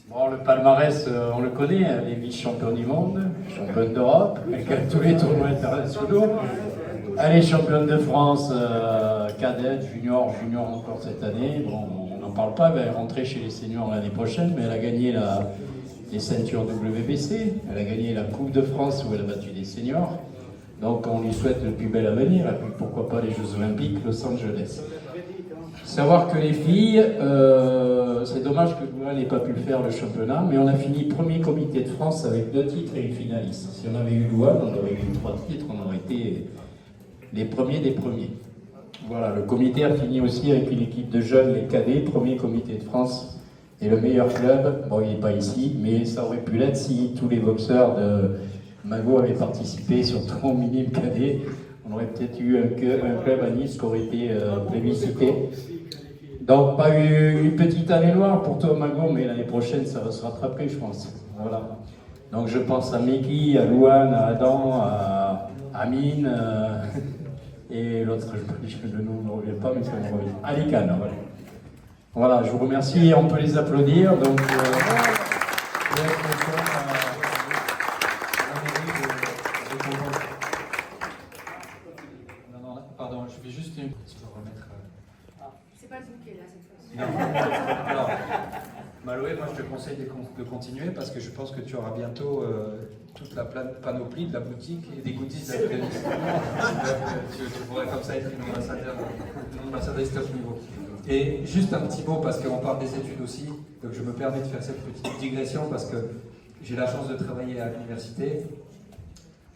Bon, le palmarès, on le connaît, hein, les vice-champions du monde, championne d'Europe, tous les tournois internationaux. Elle est championne de France, cadette, junior encore cette année. Bon, on n'en parle pas, elle va rentrer chez les seniors l'année prochaine, mais elle a gagné les ceintures WBC, elle a gagné la Coupe de France où elle a battu des seniors. Donc on lui souhaite le plus bel avenir, et puis pourquoi pas les Jeux Olympiques Los Angeles. Savoir que les filles, c'est dommage que Louvain n'ait pas pu le faire le championnat, mais on a fini premier comité de France avec 2 titres et une finaliste. Si on avait eu Louvain, on aurait eu 3 titres, on aurait été les premiers des premiers. Voilà, le comité a fini aussi avec une équipe de jeunes, les cadets, premier comité de France. Et le meilleur club, bon il n'est pas ici, mais ça aurait pu l'être si tous les boxeurs de Mago avaient participé, surtout au minime cadet. On aurait peut-être eu un club à Nice qui aurait été plébiscité. Donc pas eu une petite année noire pour toi Mago, mais l'année prochaine ça va se rattraper je pense. Voilà. Donc je pense à Meki, à Louane, à Adam, à Amine, et l'autre, le nom ne revient pas, mais ça me revient. Alikan, voilà. Voilà, je vous remercie, on peut les applaudir. Donc, Pardon, je vais juste remettre. C'est pas le bouquet là cette fois-ci. Non. Alors, Maloé, moi je te conseille de continuer parce que je pense que tu auras bientôt toute la panoplie de la boutique et des goodies de la playlist. Tu pourrais comme ça être une ambassadrice top niveau. Et juste un petit mot parce qu'on parle des études aussi, donc je me permets de faire cette petite digression parce que j'ai la chance de travailler à l'université.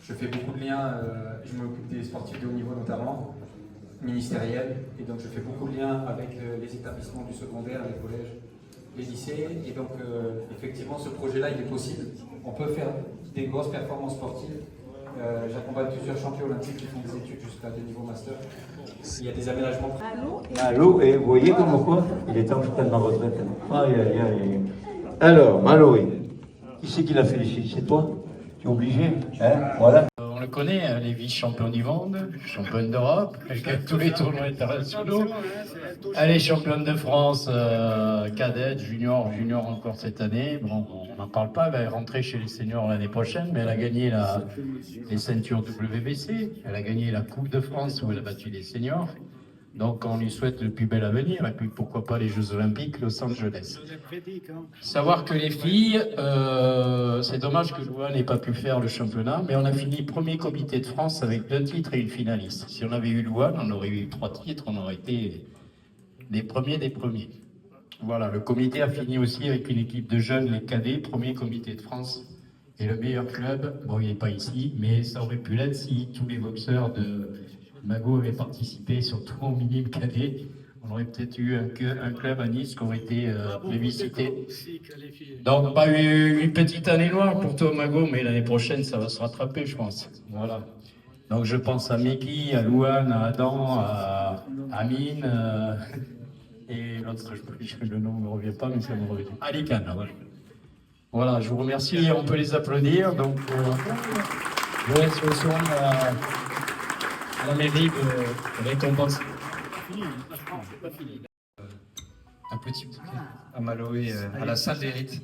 Je fais beaucoup de liens, je m'occupe des sportifs de haut niveau notamment, ministériels, et donc je fais beaucoup de liens avec les établissements du secondaire, les collèges, les lycées, et donc effectivement ce projet-là il est possible. On peut faire des grosses performances sportives. J'accompagne plusieurs champions olympiques qui font des études jusqu'à des niveaux master. Il y a des aménagements. Allô, et vous voyez comme quoi il est temps que je prenne ma retraite. Aïe, aïe, aïe. Alors, Maloé, qui c'est qui la félicite? C'est toi? Tu es obligé, hein, voilà. On le connaît, hein, les vice-champions du monde, championne d'Europe, tous les tournois internationaux. Elle est championne de France, cadette, junior encore cette année. Bon, on n'en parle pas, elle va rentrer chez les seniors l'année prochaine, mais elle a gagné les ceintures WBC, elle a gagné la Coupe de France où elle a battu les seniors. Donc on lui souhaite le plus bel avenir, et puis pourquoi pas les Jeux Olympiques Los Angeles. Savoir que les filles, c'est dommage que Louane n'ait pas pu faire le championnat, mais on a fini premier comité de France avec 2 titres et une finaliste. Si on avait eu Louane, on aurait eu 3 titres, on aurait été les premiers des premiers. Voilà, le comité a fini aussi avec une équipe de jeunes, les cadets, premier comité de France. Et le meilleur club, bon il n'est pas ici, mais ça aurait pu l'être si tous les boxeurs de Mago avaient participé, surtout au minime cadet. On aurait peut-être eu un club à Nice qui aurait été plébiscité. Donc, pas une petite année noire pour toi, Mago, mais l'année prochaine, ça va se rattraper, je pense. Voilà. Donc, je pense à Meki, à Louane, à Adam, à Amine, et l'autre, le nom ne me revient pas, mais ça me revient. Alican, voilà. Voilà, je vous remercie, on peut les applaudir. Donc, je laisse le soin à la mairie de récompenser. Un petit bouquet à Maloé, à la salle des rites.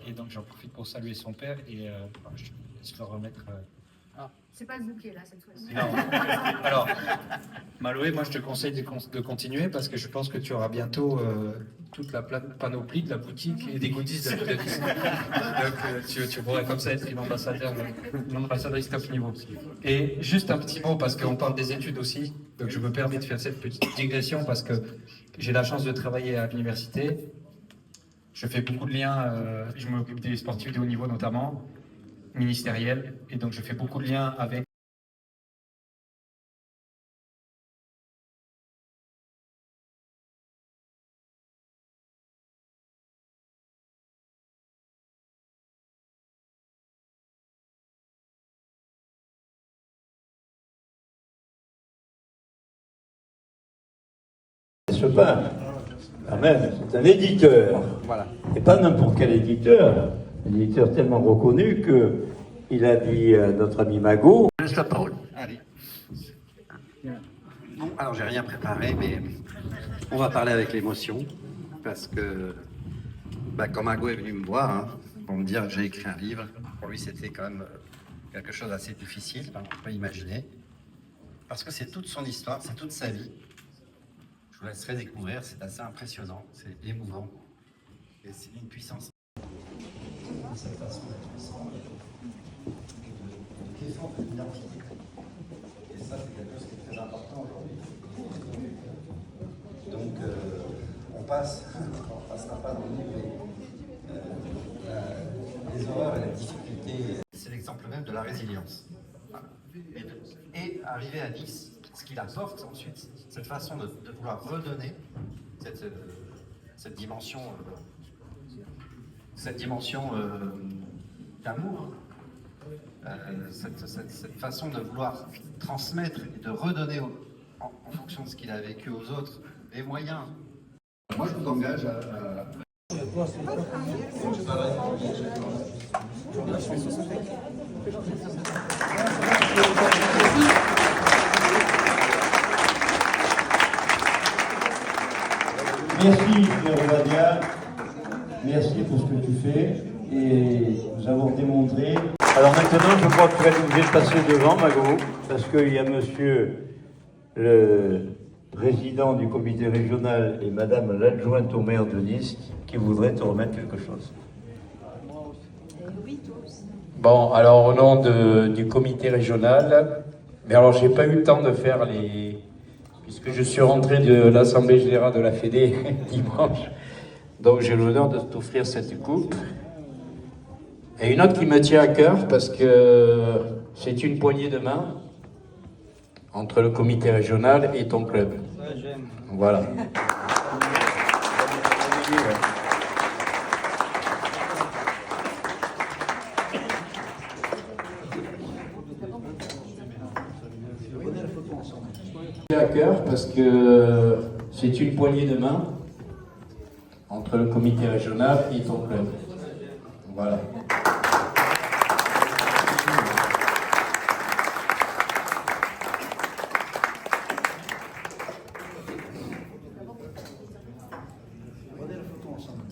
Et donc j'en profite pour saluer son père et je leur remettre. C'est pas le bouquet là cette fois-ci. Non. Alors, Maloé, moi je te conseille de continuer parce que je pense que tu auras bientôt toute la panoplie de la boutique et des goodies de la boutique. Donc tu pourrais comme ça être une ambassadrice top niveau. Et juste un petit mot parce qu'on parle des études aussi. Donc je me permets de faire cette petite digression parce que j'ai la chance de travailler à l'université. Je fais beaucoup de liens, je m'occupe des sportifs de haut niveau notamment, ministériels, et donc je fais beaucoup de liens avec Ce pain, quand même, c'est un éditeur. Voilà. Et pas n'importe quel éditeur. Un éditeur tellement reconnu qu'il a dit à notre ami Mago. Je laisse la parole. Allez. Bon, alors j'ai rien préparé, mais on va parler avec l'émotion. Parce que quand Mago est venu me voir, pour me dire que j'ai écrit un livre, pour lui c'était quand même quelque chose d'assez difficile, on peut imaginer. Parce que c'est toute son histoire, c'est toute sa vie. Je vous laisserai découvrir, c'est assez impressionnant, c'est émouvant. Et c'est une puissance. Cette façon d'être puissant, une question d'identité. Et ça, c'est quelque chose qui est très important aujourd'hui. Donc, on passera pas dans le livre les horreurs et les difficultés. C'est l'exemple même de la résilience. Et arriver à Nice, ce qu'il apporte ensuite, cette façon de vouloir redonner cette dimension d'amour, cette façon de vouloir transmettre et de redonner en fonction de ce qu'il a vécu aux autres les moyens. Moi, je vous engage à... Merci, Pierre Ovadia. Merci pour ce que tu fais. Et nous avons démontré. Alors maintenant, je crois que tu vas être obligé de passer devant, Mago, parce qu'il y a monsieur le président du comité régional et madame l'adjointe au maire de Nice qui voudraient te remettre quelque chose. Bon, alors au nom du comité régional, mais alors j'ai pas eu le temps de faire puisque je suis rentré de l'Assemblée Générale de la Fédé dimanche, donc j'ai l'honneur de t'offrir cette coupe. Et une autre qui me tient à cœur parce que c'est une poignée de main entre le comité régional et ton club. Voilà. À cœur parce que c'est une poignée de main entre le comité régional et ton club. Voilà. ensemble.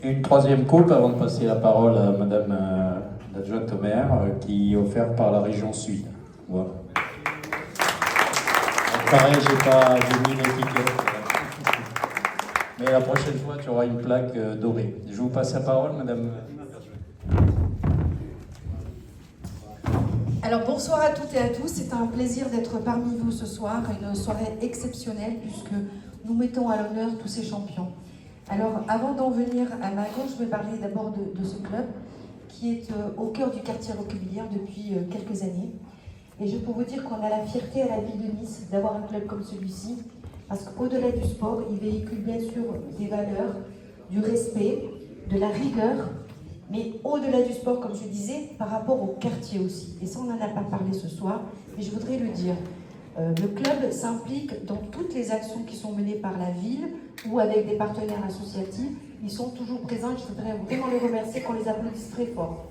Une troisième coupe avant de passer la parole à Madame l'adjointe au maire, qui est offerte par la région Sud. Voilà. Donc, pareil, j'ai mis l'étiquette. Mais la prochaine fois, tu auras une plaque dorée. Je vous passe la parole, Madame. Alors bonsoir à toutes et à tous, c'est un plaisir d'être parmi vous ce soir, une soirée exceptionnelle puisque nous mettons à l'honneur tous ces champions. Alors avant d'en venir à ma gauche, je vais parler d'abord de ce club qui est au cœur du quartier Roquebillière depuis quelques années. Et je peux vous dire qu'on a la fierté à la ville de Nice d'avoir un club comme celui-ci, parce qu'au-delà du sport, il véhicule bien sûr des valeurs, du respect, de la rigueur, mais au-delà du sport, comme je disais, par rapport au quartier aussi. Et ça, on n'en a pas parlé ce soir, mais je voudrais le dire. Le club s'implique dans toutes les actions qui sont menées par la ville ou avec des partenaires associatifs. Ils sont toujours présents et je voudrais vraiment les remercier, qu'on les applaudisse très fort.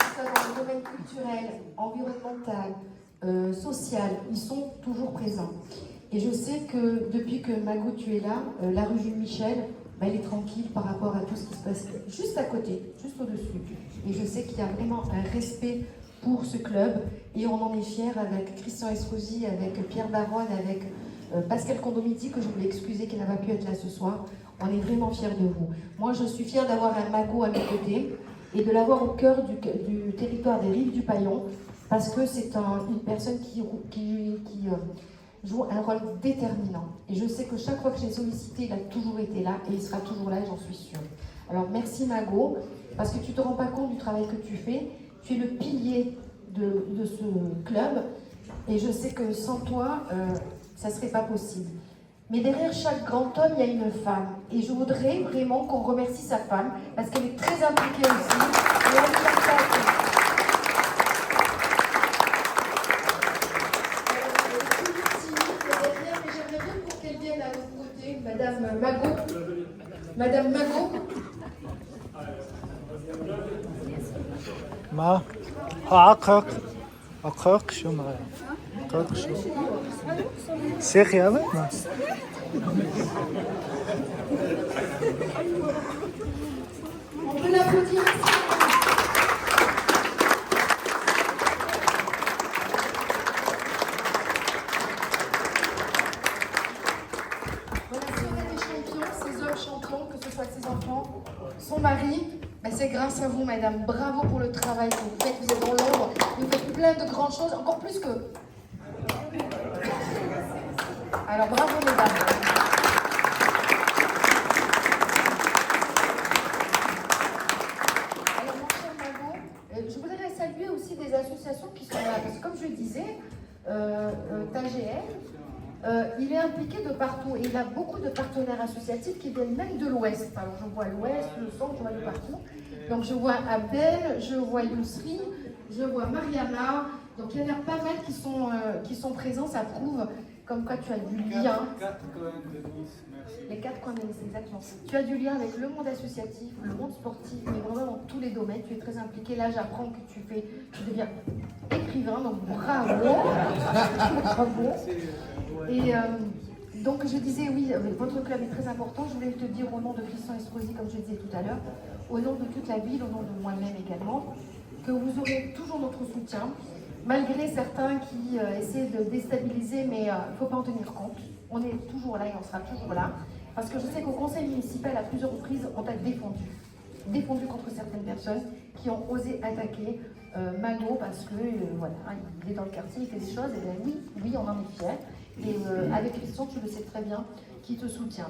Dans le domaine culturel, environnemental, social, ils sont toujours présents. Et je sais que depuis que Mago, tu es là, la rue Jules Michel, elle est tranquille par rapport à tout ce qui se passe juste à côté, juste au-dessus. Et je sais qu'il y a vraiment un respect pour ce club et on en est fiers avec Christian Estrosi, avec Pierre Baronne, avec Pascal Condomiti, que je voulais excuser qui n'a pas pu être là ce soir. On est vraiment fiers de vous. Moi, je suis fière d'avoir un Mago à mes côtés et de l'avoir au cœur du territoire des Rives du Paillon, parce que c'est une personne qui joue un rôle déterminant. Et je sais que chaque fois que j'ai sollicité, il a toujours été là et il sera toujours là, j'en suis sûre. Alors merci Mago, parce que tu ne te rends pas compte du travail que tu fais. Tu es le pilier de ce club et je sais que sans toi, ça ne serait pas possible. Mais derrière chaque grand homme, il y a une femme. Et je voudrais vraiment qu'on remercie sa femme, parce qu'elle est très impliquée aussi. Et on lui partage. Madame Mago. Madame Mago. ما أعقق شو معي أعقق شو سيخي هذا ما On peut l'applaudir. Son mari, ben c'est grâce à vous, madame. Bravo pour le travail que vous faites. Vous êtes dans l'ombre. Vous faites plein de grandes choses, encore plus que. Alors, bravo, mesdames. Alors, mon cher Mago, je voudrais saluer aussi des associations qui sont là. Parce que, comme je disais, TAGL, il est impliqué de partout et il a beaucoup de partenaires associatifs qui viennent même de l'Ouest. Alors je vois l'Ouest, le Centre, je vois de partout. Donc je vois Abdel, je vois Yousri, je vois Mariana. Donc il y en a pas mal qui sont présents, ça prouve comme quoi tu as du lien. Les 4 coins de Nice, exactement. Tu as du lien avec le monde associatif, le monde sportif, mais vraiment dans tous les domaines. Tu es très impliqué. Là, j'apprends que tu deviens écrivain, donc bravo. Bravo. Et donc je disais, oui, votre club est très important. Je voulais te dire au nom de Christian Estrosi, comme je disais tout à l'heure, au nom de toute la ville, au nom de moi-même également, que vous aurez toujours notre soutien, malgré certains qui essaient de déstabiliser, mais il ne faut pas en tenir compte. On est toujours là et on sera toujours là. Parce que je sais qu'au conseil municipal, à plusieurs reprises, on t'a défendu contre certaines personnes qui ont osé attaquer Mago parce que voilà, il est dans le quartier, il fait des choses, et bien oui, on en est fiers. Et avec Christian, tu le sais très bien, qui te soutient.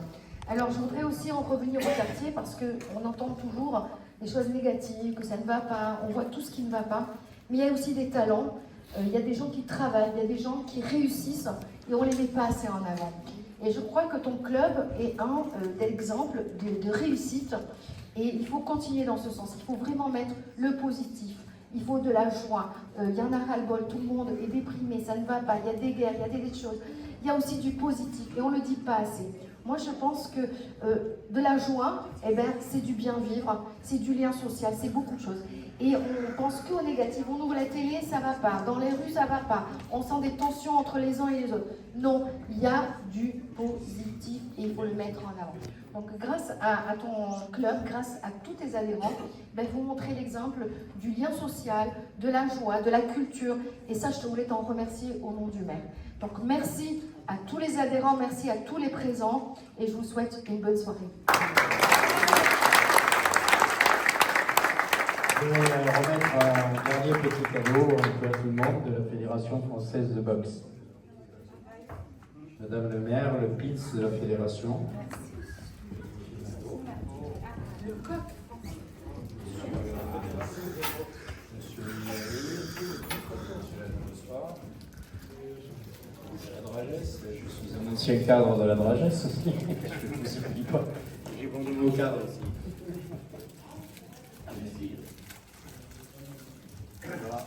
Alors je voudrais aussi en revenir au quartier parce qu'on entend toujours des choses négatives, que ça ne va pas, on voit tout ce qui ne va pas. Mais il y a aussi des talents, il y a des gens qui travaillent, il y a des gens qui réussissent et on ne les met pas assez en avant. Et je crois que ton club est un exemple de réussite et il faut continuer dans ce sens. Il faut vraiment mettre le positif. Il faut de la joie, il y en a ras-le-bol, tout le monde est déprimé, ça ne va pas, il y a des guerres, il y a des choses. Il y a aussi du positif et on ne le dit pas assez. Moi je pense que de la joie, c'est du bien vivre, c'est du lien social, c'est beaucoup de choses. et on pense qu'au négatif. On ouvre la télé, ça va pas. Dans les rues, ça va pas. On sent des tensions entre les uns et les autres. Non, il y a du positif et il faut le mettre en avant. Donc grâce à ton club, grâce à tous tes adhérents, vous montrez l'exemple du lien social, de la joie, de la culture. Et ça, je voulais t'en remercier au nom du maire. Donc merci à tous les adhérents, merci à tous les présents et je vous souhaite une bonne soirée. Je vais remettre un dernier petit cadeau à tout le monde de la Fédération française de boxe. Madame le maire, le PITS de la Fédération. Monsieur le la Dragesse, je suis un ancien cadre de la Dragesse aussi, je ne vous oublie pas, j'ai mon nouveau cadre aussi. Voilà.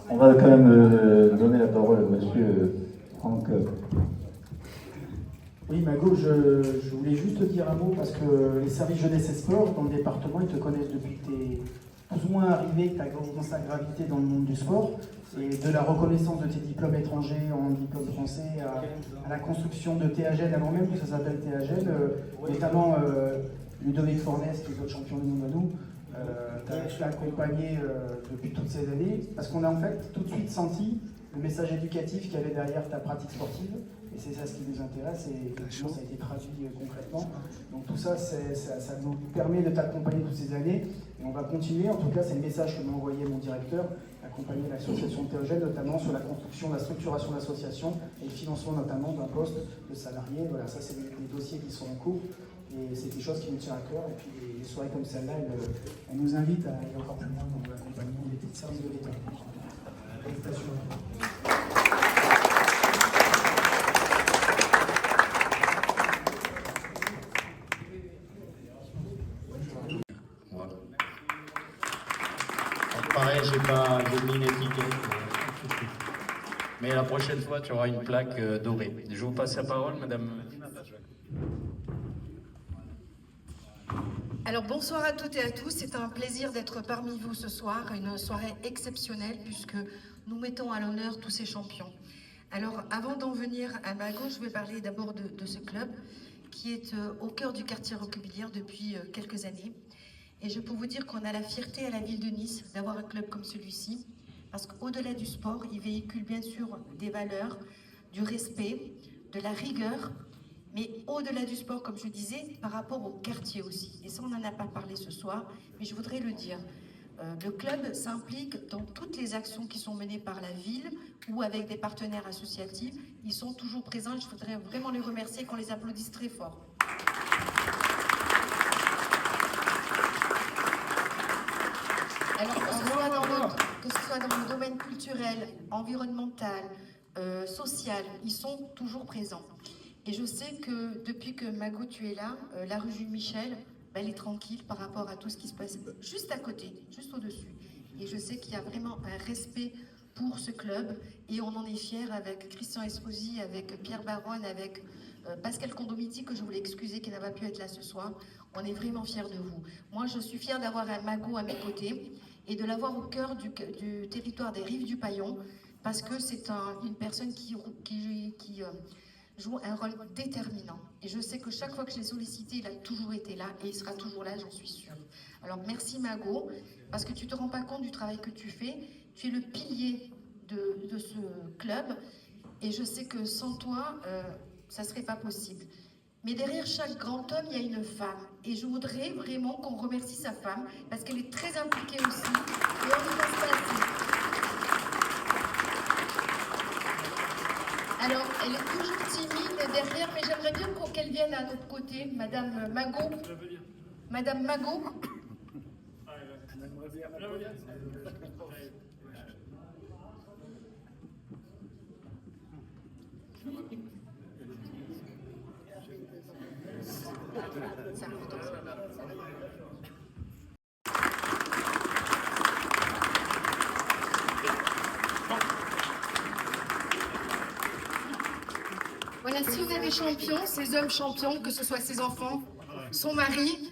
On va quand même donner la parole à monsieur Franck. Oui, Mago, je voulais juste te dire un mot parce que les services jeunesse et sport dans le département, ils te connaissent depuis que tu es plus ou moins arrivé, que tu as commencé à graviter dans le monde du sport. Et de la reconnaissance de tes diplômes étrangers en diplôme français à la construction de TAGEL, avant même que ça s'appelle TAGEL, notamment Ludovic Fornès, qui est notre champion du monde à nous, tu l'as accompagné depuis toutes ces années, parce qu'on a en fait tout de suite senti le message éducatif qu'il y avait derrière ta pratique sportive. Et c'est ça ce qui nous intéresse, et effectivement ça a été traduit concrètement. Donc tout ça, ça nous permet de t'accompagner toutes ces années, et on va continuer. En tout cas, c'est le message que m'a envoyé mon directeur, accompagner l'association de TAGEL, notamment sur la construction, la structuration de l'association, et le financement notamment d'un poste de salarié. Voilà, ça c'est des dossiers qui sont en cours, et c'est des choses qui nous tiennent à cœur. Et puis les soirées comme celle-là, elles nous invitent à aller encore plus loin dans l'accompagnement des services de l'État. Félicitations. Pareil, j'ai mis une étiquette. Mais la prochaine fois, tu auras une plaque dorée. Je vous passe la parole, madame. Alors bonsoir à toutes et à tous, c'est un plaisir d'être parmi vous ce soir, une soirée exceptionnelle puisque nous mettons à l'honneur tous ces champions. Alors avant d'en venir à ma gauche, je vais parler d'abord de ce club qui est au cœur du quartier Roquebillière depuis quelques années. Et je peux vous dire qu'on a la fierté à la ville de Nice d'avoir un club comme celui-ci, parce qu'au-delà du sport, il véhicule bien sûr des valeurs, du respect, de la rigueur, mais au-delà du sport, comme je disais, par rapport au quartier aussi. Et ça, on n'en a pas parlé ce soir, mais je voudrais le dire. Le club s'implique dans toutes les actions qui sont menées par la ville ou avec des partenaires associatifs. Ils sont toujours présents, je voudrais vraiment les remercier et qu'on les applaudisse très fort. Alors, que ce soit dans le domaine culturel, environnemental, social, ils sont toujours présents. Et je sais que depuis que Mago, tu es là, la rue Jules Michel, elle est tranquille par rapport à tout ce qui se passe juste à côté, juste au-dessus. Et je sais qu'il y a vraiment un respect pour ce club et on en est fiers avec Christian Esposi, avec Pierre Baronne, avec Pascal Condomiti, que je voulais excuser qui n'a pas pu être là ce soir. On est vraiment fiers de vous. Moi, je suis fière d'avoir un Mago à mes côtés et de l'avoir au cœur du territoire des Rives du Paillon, parce que c'est une personne qui joue un rôle déterminant. Et je sais que chaque fois que je l'ai sollicité, il a toujours été là et il sera toujours là, j'en suis sûre. Alors merci Mago, parce que tu ne te rends pas compte du travail que tu fais. Tu es le pilier de ce club et je sais que sans toi, ça ne serait pas possible. Mais derrière chaque grand homme, il y a une femme. Et je voudrais vraiment qu'on remercie sa femme, parce qu'elle est très impliquée aussi. Et on ne passe pas assez. Alors, elle est toujours timide derrière, mais j'aimerais bien qu'elle vienne à notre côté, Madame Mago. Madame Mago. Voilà, si on a des champions, ces hommes champions, que ce soit ses enfants, son mari,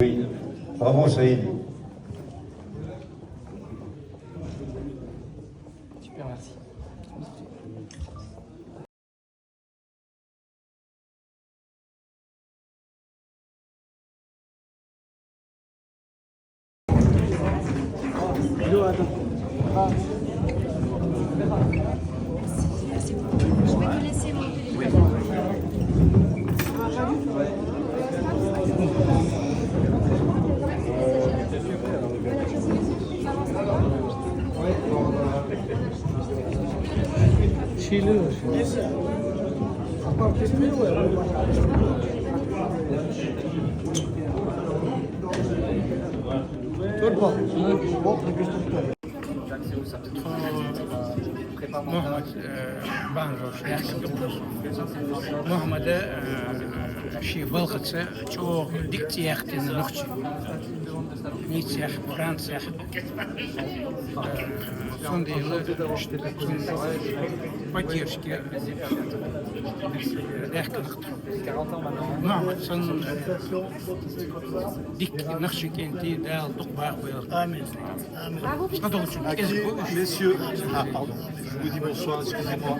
Oui, bravo Saïd. Super, merci. Je vais te laisser mon téléphone. محمد شي فالخت تو ديك تياخ نختي نيتياخ فرانسياخ فوندي باتيرشكي داك محمد صن ديك نختي كنتي دال دقبا امين Messieurs, ah pardon, je vous dis bonsoir, excusez-moi.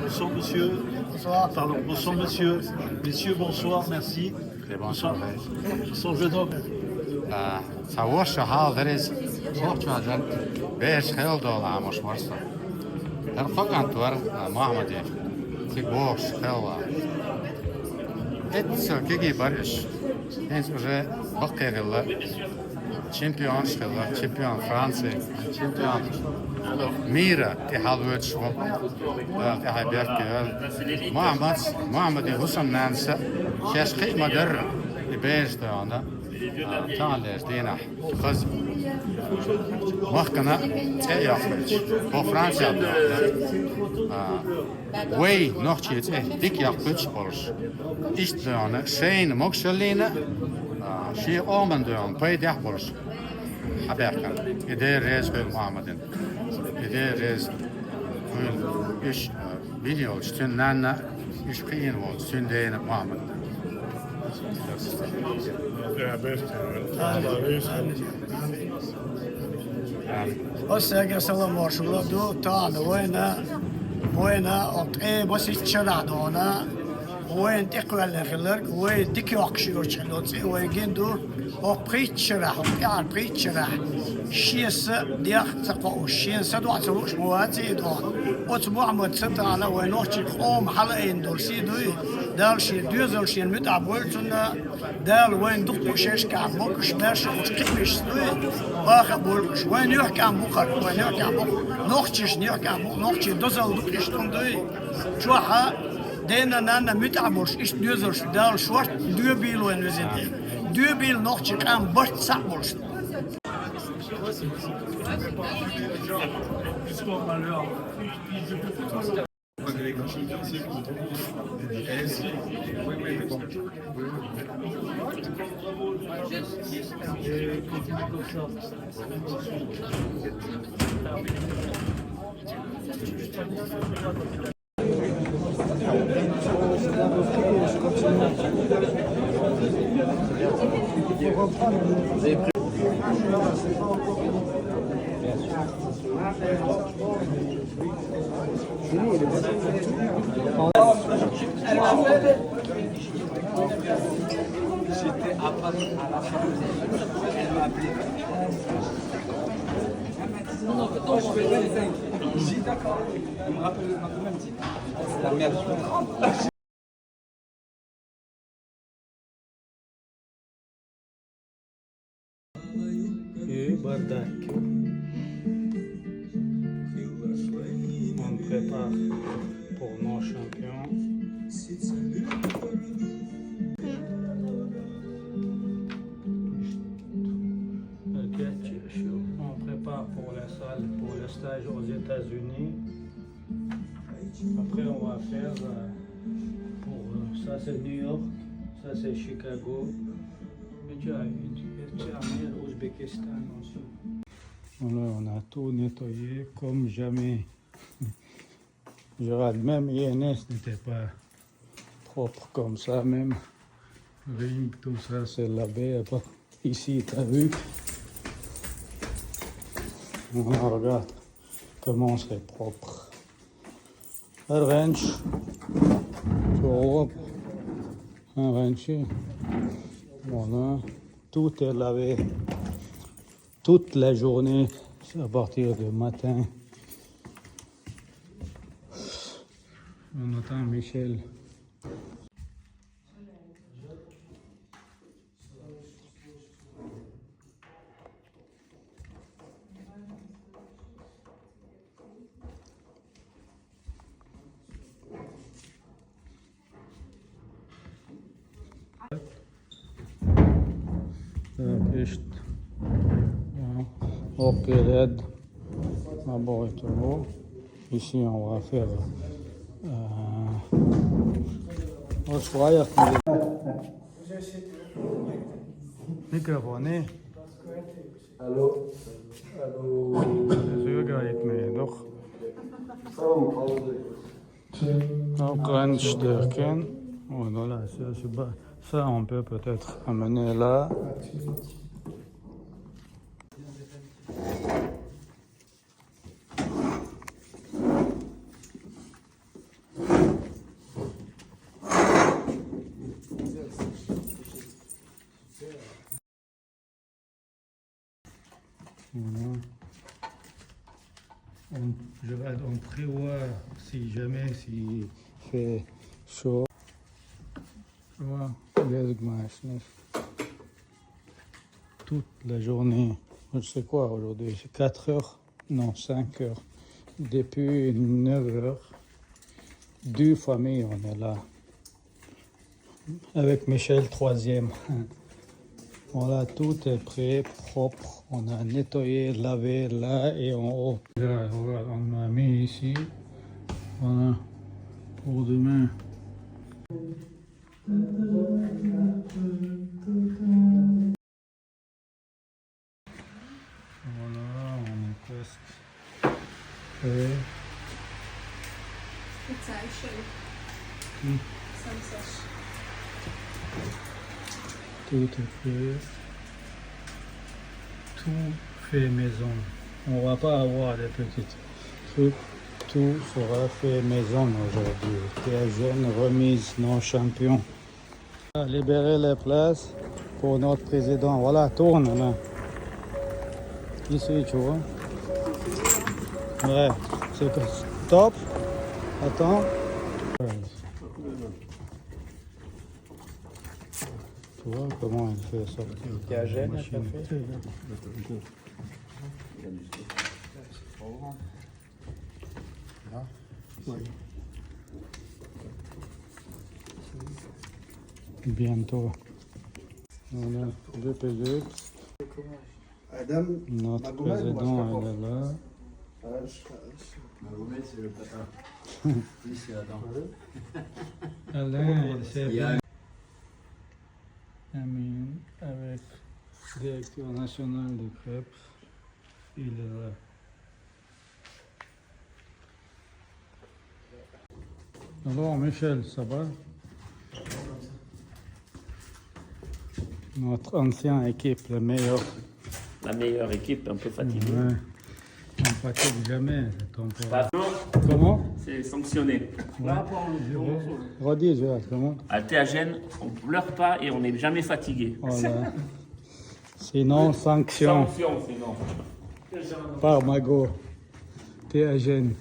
Bonsoir monsieur. Bonsoir. Pardon, bonsoir monsieur. Messieurs, bonsoir, merci. Bonsoir. Bonsoir, jeune homme. سووش حاضرز صوت عجل بيش خيل دول عمش مرسل الفق انتور محمد تبوش خيل اتسو كيجي برش انس уже بقي غلا شامبيون شغلا شامبيون فرنسي شامبيون ميرا تحالوت شو تحبيك محمد حسن نانسا شاش خي مدر بيش دانا تعالج دينا خز وقتنا تيافرج بفرنسا وي نوchtje dik jacht bolers is dan zijn moxeline شي اومن دون باي دحبرش حباكن ادير ريز في محمدن ادير ريز ايش فيديو شتننا ايش قين وشتندين محمد بس يا سلام مارشولا دو تانا وين اطعي بس يتشرع دونا وين تقوى الخلق وين تكيوكشي وشلوتي وين جندو وبريت شرح وقاعد بريت شرح شيس دياخ تقوى شيس سدوا تروش مواتي دو وتبوع متصدق على وين وقتي قوم حلقين دول سيدوي دال شي دوزل شي متعب ولتنا دال وين دقوا شاش كعب بوكش باش وتقيمش دوي واخا بولكش وين يحكي عن بوكر وين يحكي عن بوكر نوختيش يحكي عن بوكر نوختي دوزل دقيش دوي شوحا دينا نانا متعبوش إيش دوزرش دال شورت دو بيل وين وزيدين دو بيل نوختي كان برت سعبولش J'étais à Paris à la fin. Elle m'a appelé. Non, je fais les 5. Je dis d'accord. Elle me rappelle comment elle me dit. C'est la merde. Et Bardak. On prépare pour nos champions. On prépare pour la salle, pour le stage aux États-Unis. Après, on va faire pour ça, c'est New York, ça, c'est Chicago. Et tu as amené l'Ouzbékistan aussi. Voilà, on a tout nettoyé comme jamais. Gérald, même INS n'était pas propre comme ça, même ring, tout ça, c'est lavé. Ici, tu as vu? Voilà, regarde comment c'est propre. Un ranch, un ranch, voilà, tout est lavé. Toute la journée, à partir du matin. On attend Michel. Ok, l'aide. D'abord et tout. Ici, on va faire Microfoon. Hallo. Hallo. Voilà, ça, on peut peut-être amener là. Voilà. On prévoit si jamais s'il fait chaud. Voilà, toute la journée. Je sais quoi aujourd'hui, c'est 4 heures, non 5 heures. Depuis 9 heures, 2 familles on est là. Avec Michel, 3e. Voilà, tout est prêt, propre. On a nettoyé, lavé là et en haut. Là, on a mis ici. Voilà, pour demain. Voilà, on est presque prêt. Tout est fait. Tout fait maison. On va pas avoir des petits trucs. Tout sera fait maison aujourd'hui. Théagène, remise, non champion. Libérer les places pour notre président. Voilà, tourne là. Ici, tu vois. Ouais, c'est top. Attends. Tu vois comment il fait sortir. Théagène, la ça fait. Bientôt. Voilà, le PG. Notre président, elle est là. Mahomet, c'est le papa. Lui, c'est Adam. Alain, il s'est bien. Amin, avec le directeur national de crêpes, il est là. Alors, Michel, ça va? Notre ancienne équipe, la meilleure. La meilleure équipe, un peu fatiguée. Ouais. On ne fatigue jamais, c'est temporaire. Bah, Comment? C'est sanctionné. Ouais. Redis, comment? À Théagène, on ne pleure pas et on n'est jamais fatigué. Voilà. Sinon, sanction. Sanction, sinon. Par Mago. Théagène.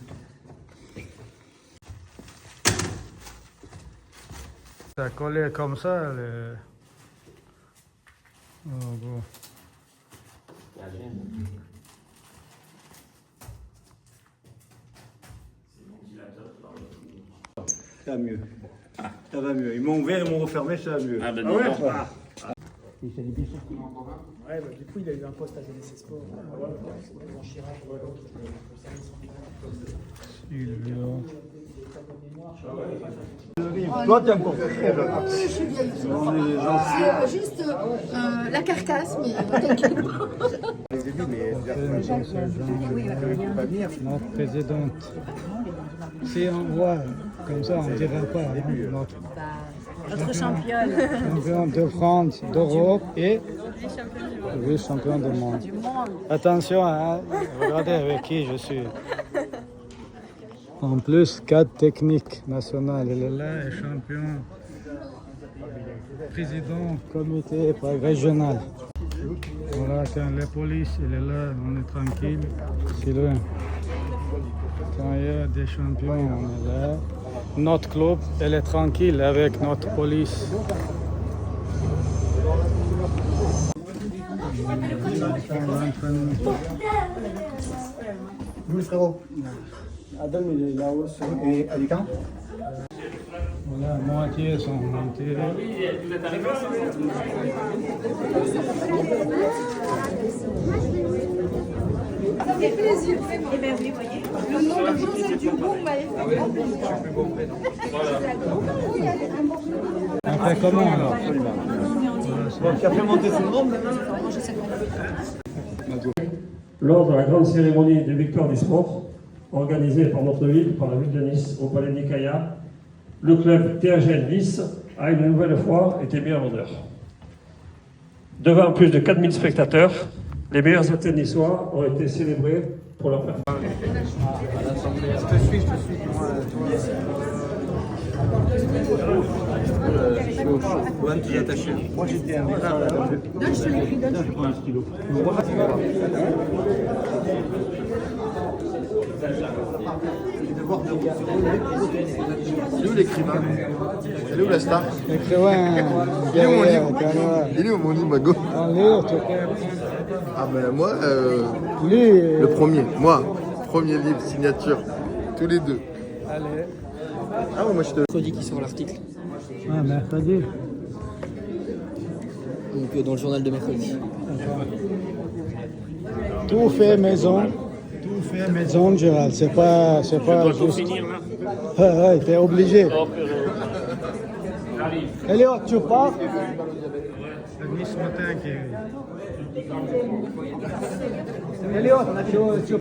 Ça collé comme ça, le... Oh, bon. Ça va mieux. Ça va mieux. Ils m'ont ouvert, ils m'ont refermé, ça va mieux. Ah ben ouais. Il fait des bisous. Ouais, bah, du coup, il a eu un poste à GDC Sport. Jean Chirac, Toi, t'es encore très jeune. Je suis vieille. C'est juste la carcasse, mais t'inquiète pas. notre présidente. Si on voit comme ça, on ne dira pas hein, Notre championne. champion de France, d'Europe et vice-champion du monde. Attention, hein, regardez avec qui je suis. En plus, cadre technique national, il est là, et champion, président, comité régional. Voilà, quand la police, il est là, on est tranquille, c'est loin. Quand il y a des champions, on est là. Notre club, elle est tranquille avec notre police. Nous, frérot. Adam, il est là-haut. Et Alicante? Voilà, moitié sont montés. Ça fait plaisir. Eh bien oui, voyez. Le nom de Joseph Dubourg m'avait fait grand plaisir. On fait comment alors? Tu as fait monter tout le monde Lors de la grande cérémonie des victoires du sport, organisée par notre ville, par la ville de Nice, au Palais Nicaïa, le club THL Nice a une nouvelle fois été mis à l'honneur. Devant plus de 4000 spectateurs, les meilleurs athlètes niçois ont été célébrés pour leur performance. Je te suis. Ouais, tu es attaché. Moi j'étais un Il est où l'écrivain? Il est où la star? L'écrivain, il est où mon livre? Il est où mon livre, Mago? Un livre, tu peux. Ah ben moi, Lui, le premier, premier livre, signature, tous les deux. Allez. Ah ouais, moi je te... Mercredi qui sort l'article. Ah, mercredi. Donc dans le journal de mercredi. Tout fait maison. Gérald. C'est pas juste. Ouais, t'es obligé. Elliot, tu pars? C'est Nice matin qui est. Elliot, tu